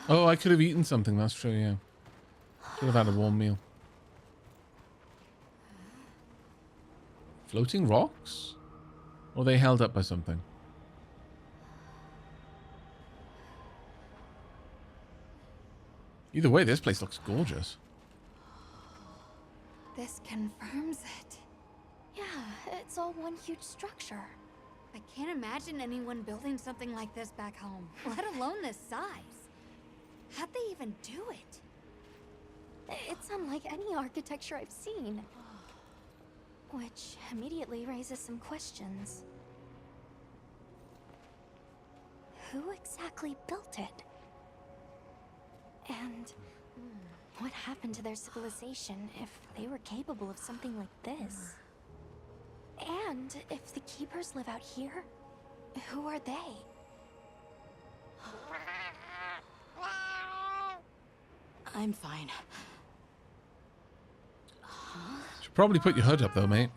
Oh, I could have eaten something. That's true, yeah. Should have had a warm meal. Floating rocks? Or are they held up by something? Either way, this place looks gorgeous. This confirms it. Yeah, it's all one huge structure. I can't imagine anyone building something like this back home, let alone this size. How'd they even do it? It's unlike any architecture I've seen. Which immediately raises some questions. Who exactly built it? And what happened to their civilization if they were capable of something like this? And if the keepers live out here, who are they? I'm fine. Should probably put your hood up though, mate.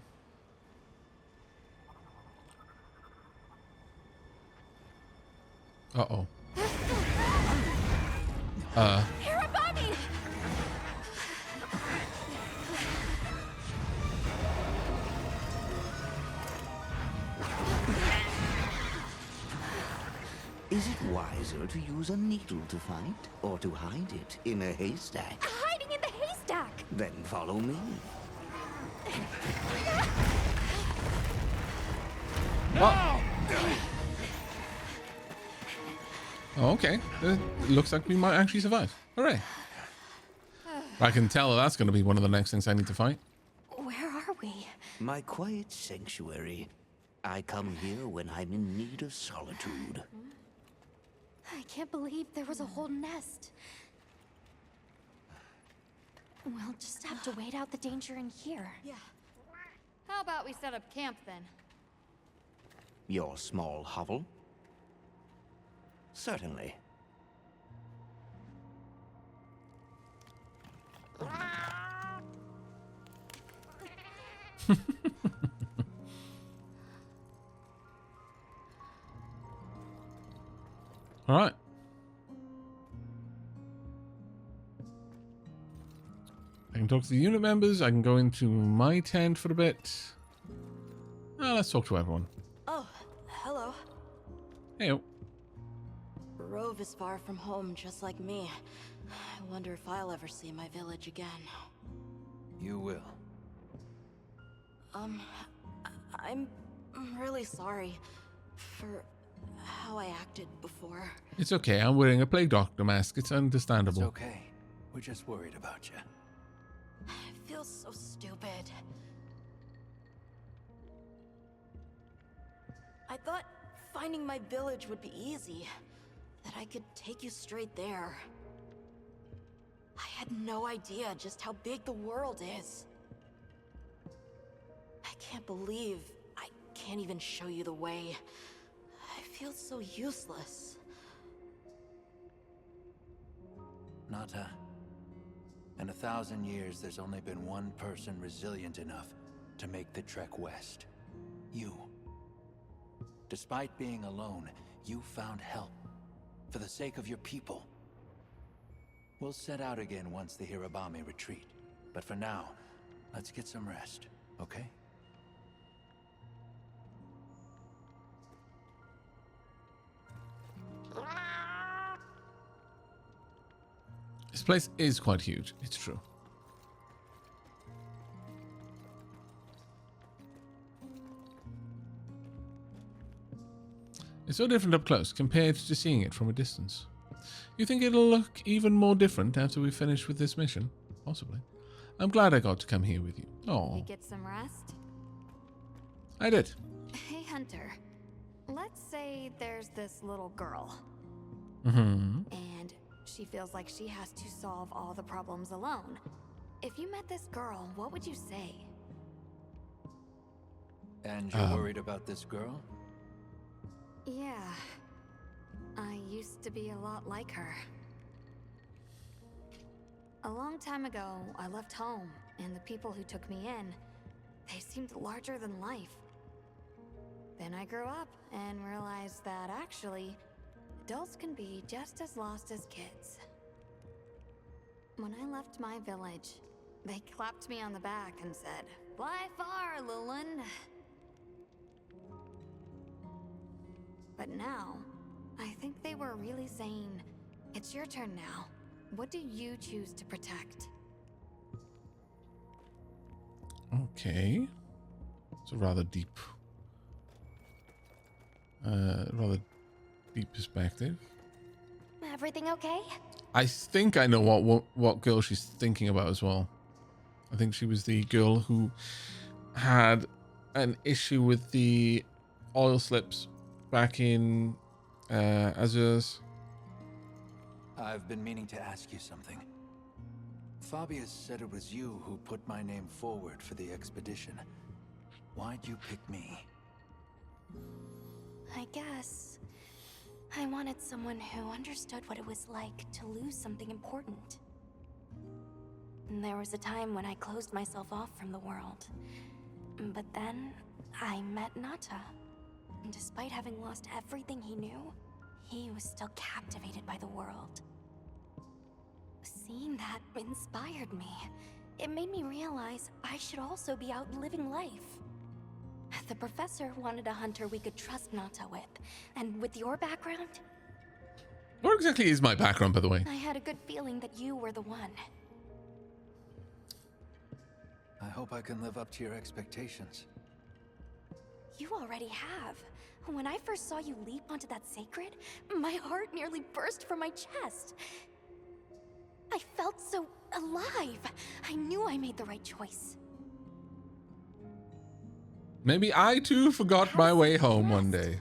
Uh-oh. Hirabami! Is it wiser to use a needle to fight, or to hide it in a haystack? Hiding in the haystack! Then follow me. Oh, okay. It looks like we might actually survive. Hooray. I can tell that's going to be one of the next things I need to fight. Where are we? My quiet sanctuary. I come here when I'm in need of solitude. I can't believe there was a whole nest. We'll just have to wait out the danger in here. Yeah. How about we set up camp then? Your small hovel? Certainly. All right. I can talk to the unit members. I can go into my tent for a bit. Let's talk to everyone. Oh, hello. Heyo. Rove is far from home, just like me. I wonder if I'll ever see my village again. You will. I'm really sorry for how I acted before. It's okay. I'm wearing a plague doctor mask. It's It's understandable. okay. We're just worried about you. It feels so stupid. I thought finding my village would be easy. That I could take you straight there. I had no idea just how big the world is. I can't believe I can't even show you the way. I feel so useless. Nata. In 1,000 years, there's only been one person resilient enough to make the trek west. You. Despite being alone, you found help. For the sake of your people. We'll set out again once the Hirabami retreat. But for now, let's get some rest, okay? This place is quite huge. It's true. It's so different up close compared to seeing it from a distance. You think it'll look even more different after we finish with this mission? Possibly. I'm glad I got to come here with you. Oh, You get some rest? I did. Hey, Hunter. Let's say there's this little girl, Mm-hmm. and she feels like she has to solve all the problems alone. If you met this girl, what would you say? And you're worried about this girl? Yeah. I used to be a lot like her. A long time ago, I left home, and the people who took me in, they seemed larger than life. Then I grew up and realized that actually, it adults can be just as lost as kids. When I left my village, they clapped me on the back and said, "Fly far, Lulin." But now, I think they were really saying, "It's your turn now. What do you choose to protect?" Okay. It's a rather deep perspective. Everything okay? I think I know what girl she's thinking about as well. I think she was the girl who had an issue with the oil slips back in Azur's. I've been meaning to ask you something. Fabius said it was you who put my name forward for the expedition. Why'd you pick me? I guess I wanted someone who understood what it was like to lose something important. And there was a time when I closed myself off from the world. But then I met Nata. And despite having lost everything he knew, he was still captivated by the world. Seeing that inspired me. It made me realize I should also be out living life. The professor wanted a hunter we could trust Nata with. And with your background, What exactly is my background, by the way? I had a good feeling that you were the one. I hope I can live up to your expectations. You already have. When I first saw you leap onto that sacred, my heart nearly burst from my chest. I felt so alive. I knew I made the right choice. Maybe I too forgot my way home one day.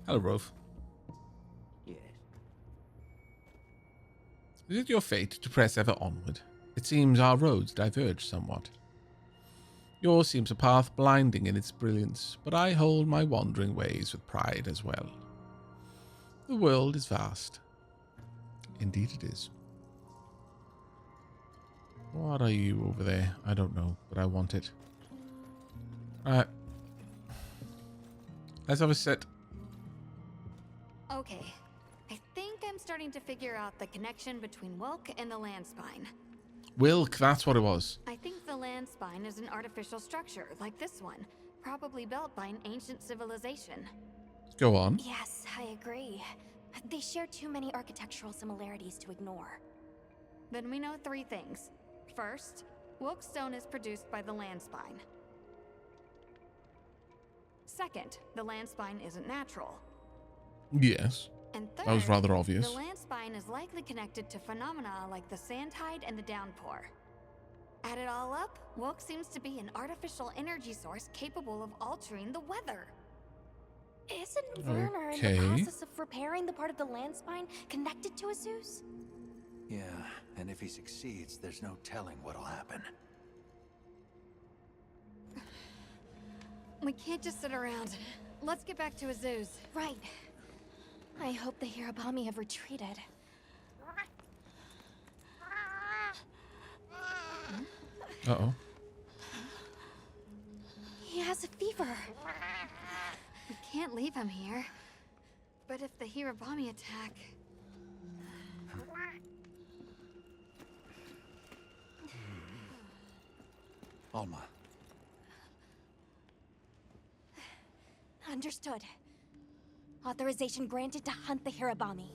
Hello, Rove. Yes. Is it your fate to press ever onward? It seems our roads diverge somewhat. Yours seems a path blinding in its brilliance, but I hold my wandering ways with pride as well. The world is vast. Indeed it is. What are you over there? I don't know, but I want it. Alright. Let's have a sit. Okay, I think I'm starting to figure out the connection between Wilk and the land spine. Wilk, that's what it was. I think the land spine is an artificial structure, like this one, probably built by an ancient civilization. Go on. Yes, I agree. They share too many architectural similarities to ignore. Then we know three things. First, Wilk stone is produced by the land spine. Second, the land spine isn't natural. Yes. And third, That was rather obvious. the land spine is likely connected to phenomena like the sand tide and the downpour. Add it all up, Wilk seems to be an artificial energy source capable of altering the weather. Isn't Werner in Okay. the process of repairing the part of the land spine connected to Azus? Yeah, and if he succeeds, there's no telling what'll happen. We can't just sit around. Let's get back to Azus. Right. I hope the Hirabami have retreated. Uh-oh. He has a fever. We can't leave him here. But if the Hirabami attack... Alma, Understood. Authorization granted to hunt the Hirabami.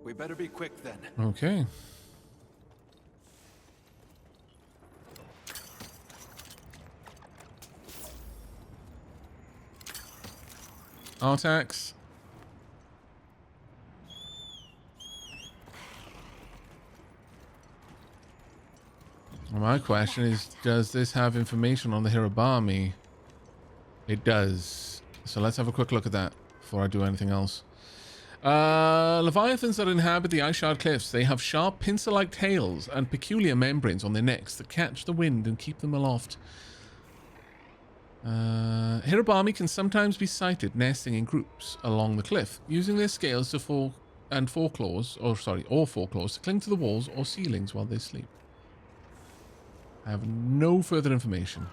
we better be quick then. Okay. Artax. My question is, does this have information on the Hirabami? It does. So let's have a quick look at that before I do anything else. Leviathans that inhabit the Ice Shard Cliffs, they have sharp pincer-like tails and peculiar membranes on their necks that catch the wind and keep them aloft. Hirabami can sometimes be sighted nesting in groups along the cliff, using their scales to four claws to cling to the walls or ceilings while they sleep. I have no further information.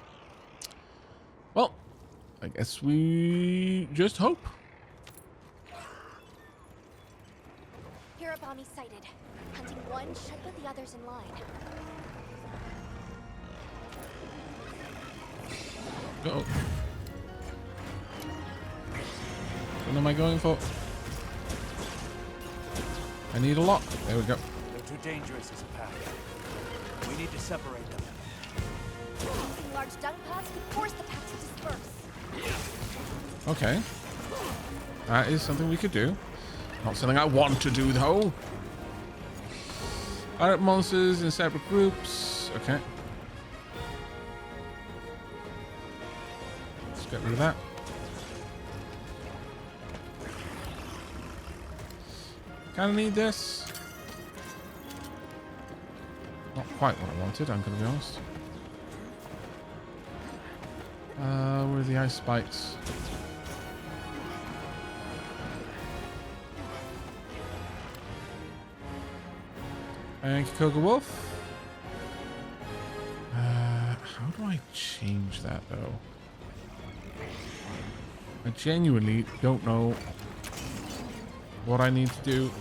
Well, I guess we just hope. Hirabami sighted. Hunting one should put the others in line. Uh-oh. What am I going for? I need a lock. There we go. They're too dangerous as a pack. We need to separate them. Using large dung pods could force the pack to disperse. Okay. That is something we could do. Not something I want to do, though. Pirate monsters in separate groups. Okay. Let's get rid of that. Kind of need this. Not quite what I wanted, I'm going to be honest. Where are the ice spikes? Thank you, Coca Wolf. How do I change that, though? I genuinely don't know what I need to do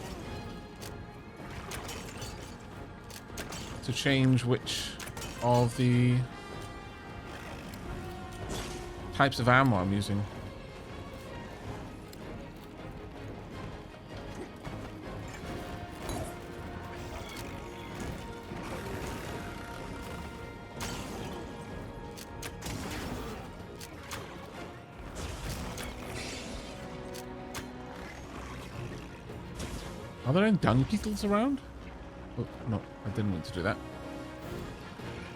to change which of the types of ammo I'm using. Are there any dung beetles around? Oh, no, I didn't mean to do that.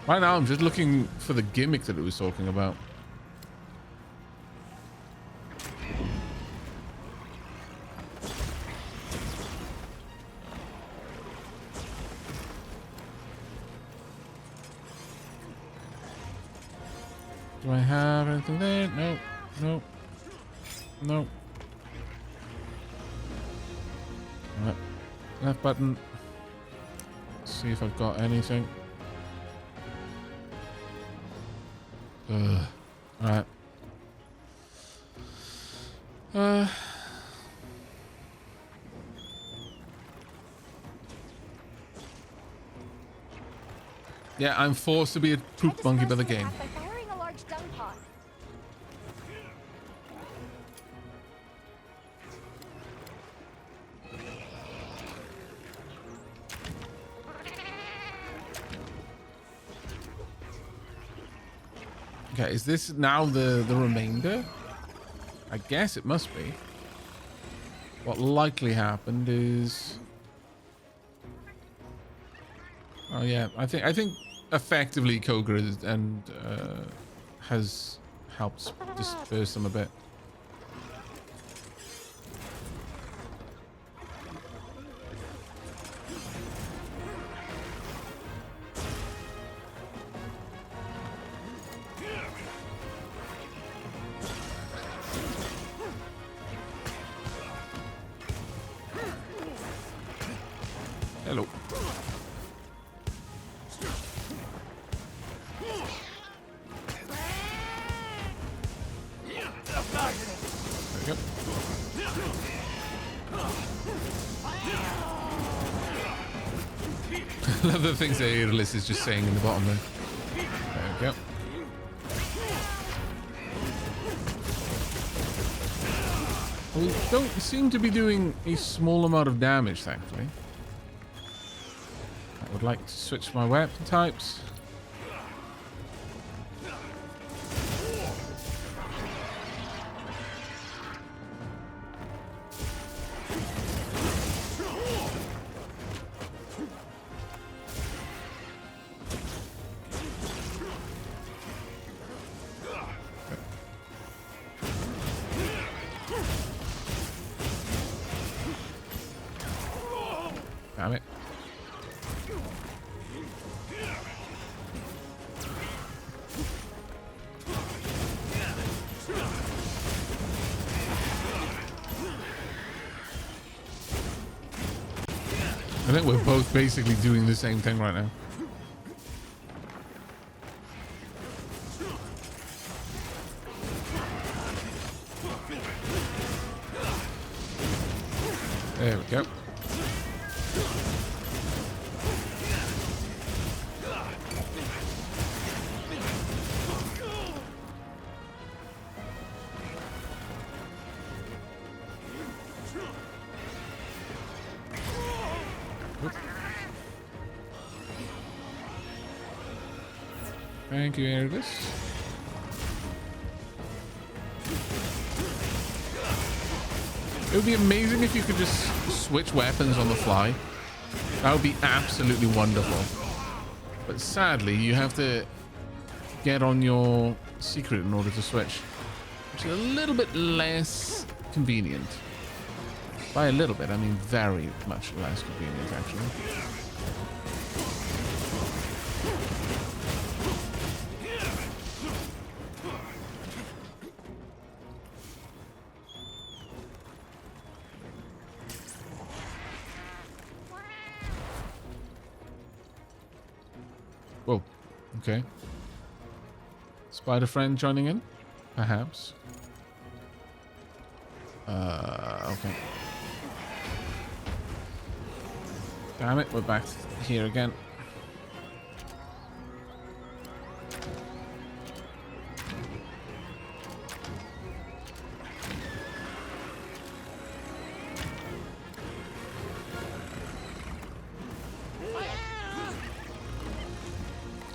Right now, I'm just looking for the gimmick that it was talking about. Do I have anything there? No, no, no. Right. Left button. Let's see if I've got anything. Alright. Yeah, I'm forced to be a poop monkey by the game. By firing a large dung pod. Okay, is this now the remainder? I guess it must be. What likely happened is... Oh yeah, I think effectively Koga has helped disperse them a bit. Hello. There we go. I love the things that Aerolis is just saying in the bottom there. There we go. We don't seem to be doing a small amount of damage, thankfully. I would like to switch my weapon types. Damn it. I think we're both basically doing the same thing right now. There we go. Thank you, Ergus. It would be amazing if you could just switch weapons on the fly. That would be absolutely wonderful. But sadly, you have to get on your secret in order to switch, which is a little bit less convenient. By a little bit, I mean very much less convenient, actually. Whoa, okay. Spider friend joining in? Perhaps. Okay. Damn it, we're back here again.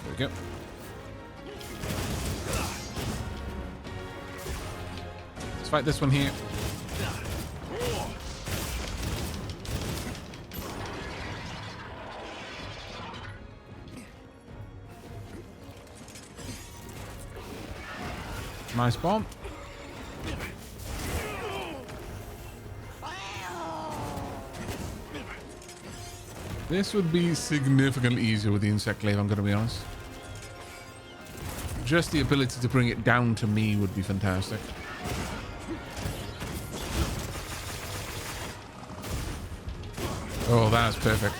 There we go. Let's fight this one here. Nice bomb. This would be significantly easier with the insect glaive, I'm going to be honest. Just the ability to bring it down to me would be fantastic. Oh, that's perfect.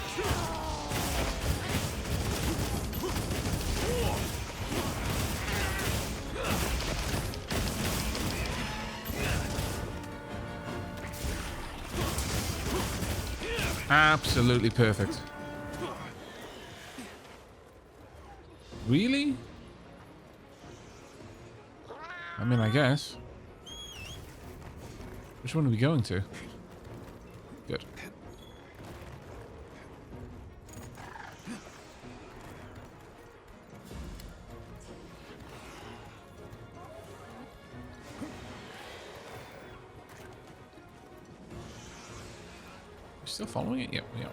Absolutely perfect. Really? I mean, I guess. Which one are we going to? Good. Still following it? Yep, yep.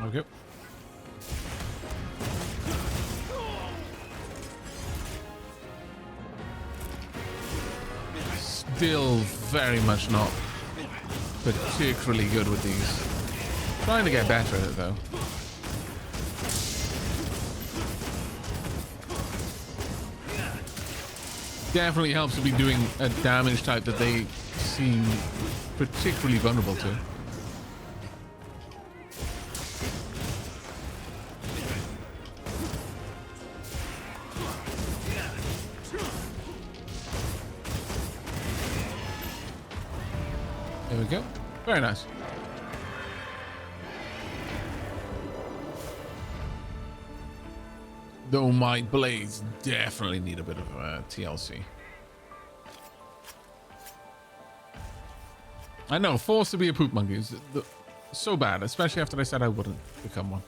Okay. Still very much not particularly good with these. Trying to get better at it though. Definitely helps to be doing a damage type that they seem particularly vulnerable to. There we go. Very nice. Though my blades definitely need a bit of TLC. I know, forced to be a poop monkey is so bad, especially after I said I wouldn't become one.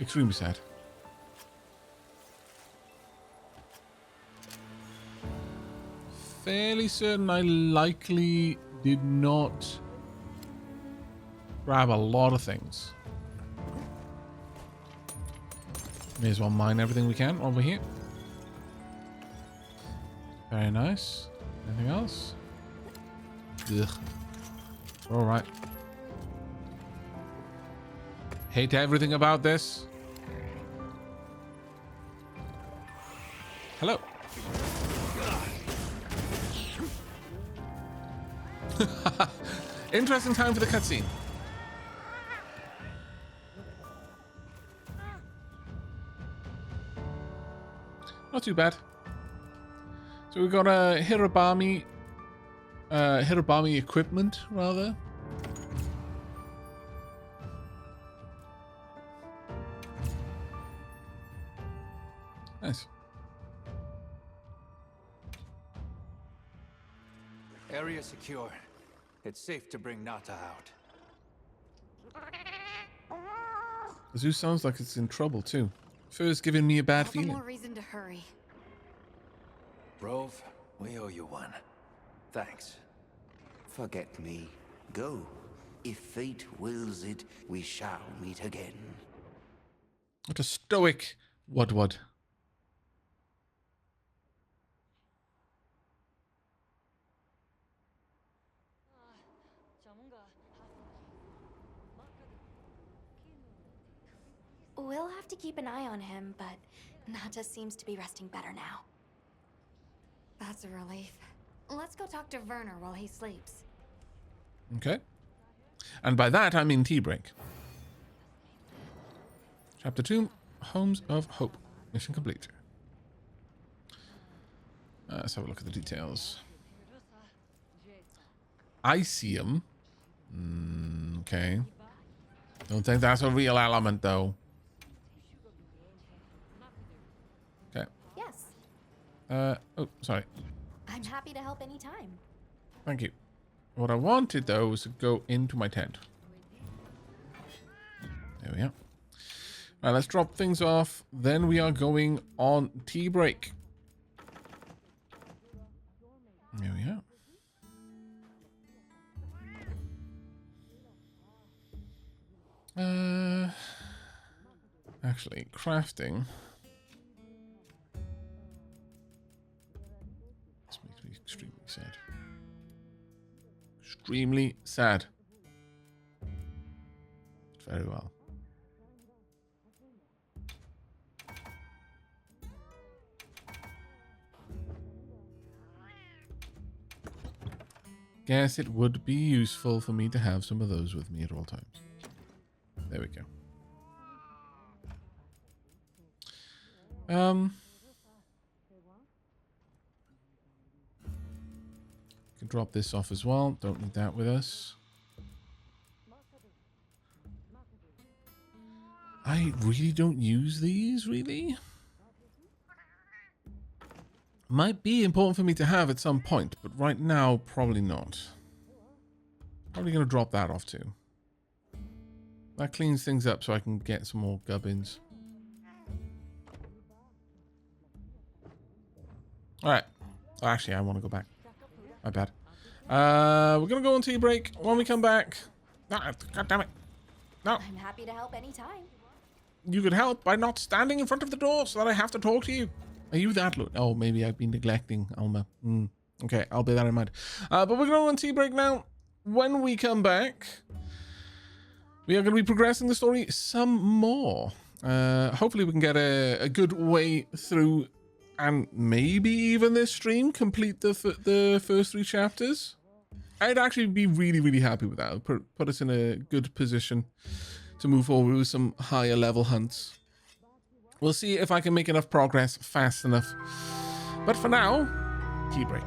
Extremely sad. Fairly certain I likely did not grab a lot of things. May as well mine everything we can over here. Very nice. Anything else? Ugh. All right. Hate everything about this. Interesting time for the cutscene. Not too bad. So we got a Hirobami equipment, rather. Nice. Area secure. It's safe to bring Nata out. The zoo sounds like it's in trouble too. Fur's giving me a bad All the feeling. more reason to hurry. Rove, we owe you one. Thanks. Forget me. Go. If fate wills it, we shall meet again. What a stoic Wud. We'll have to keep an eye on him, but Nata seems to be resting better now. That's a relief. Let's go talk to Werner while he sleeps. Okay. And by that, I mean tea break. Chapter 2, Homes of Hope. Mission complete. Let's have a look at the details. Isium. Okay. Don't think that's a real element, though. Okay. Yes. Oh, sorry. I'm happy to help anytime. Thank you. What I wanted, though, was to go into my tent. There we are. Right, let's drop things off. Then we are going on tea break. There we are. Actually, crafting. This makes me extremely sad. Extremely sad. Very well. Guess it would be useful for me to have some of those with me at all times. There we go. Can drop this off as well. Don't need that with us. I really don't use these, really. Might be important for me to have at some point, but right now, probably not. Probably going to drop that off too. That cleans things up so I can get some more gubbins. Alright. Oh, actually, I want to go back. My bad. We're going to go on tea break. When we come back... Ah, God damn it. No. I'm happy to help anytime. You could help by not standing in front of the door so that I have to talk to you. Are you that low? Oh, maybe I've been neglecting Alma. Okay, I'll bear that in mind. But we're going to go on tea break now. When we come back, we are going to be progressing the story some more. Hopefully we can get a good way through and maybe even this stream complete the first 3 chapters. I'd actually be really, really happy with that. It'll put us in a good position to move forward with some higher level hunts. We'll see if I can make enough progress fast enough. But for now, tea break.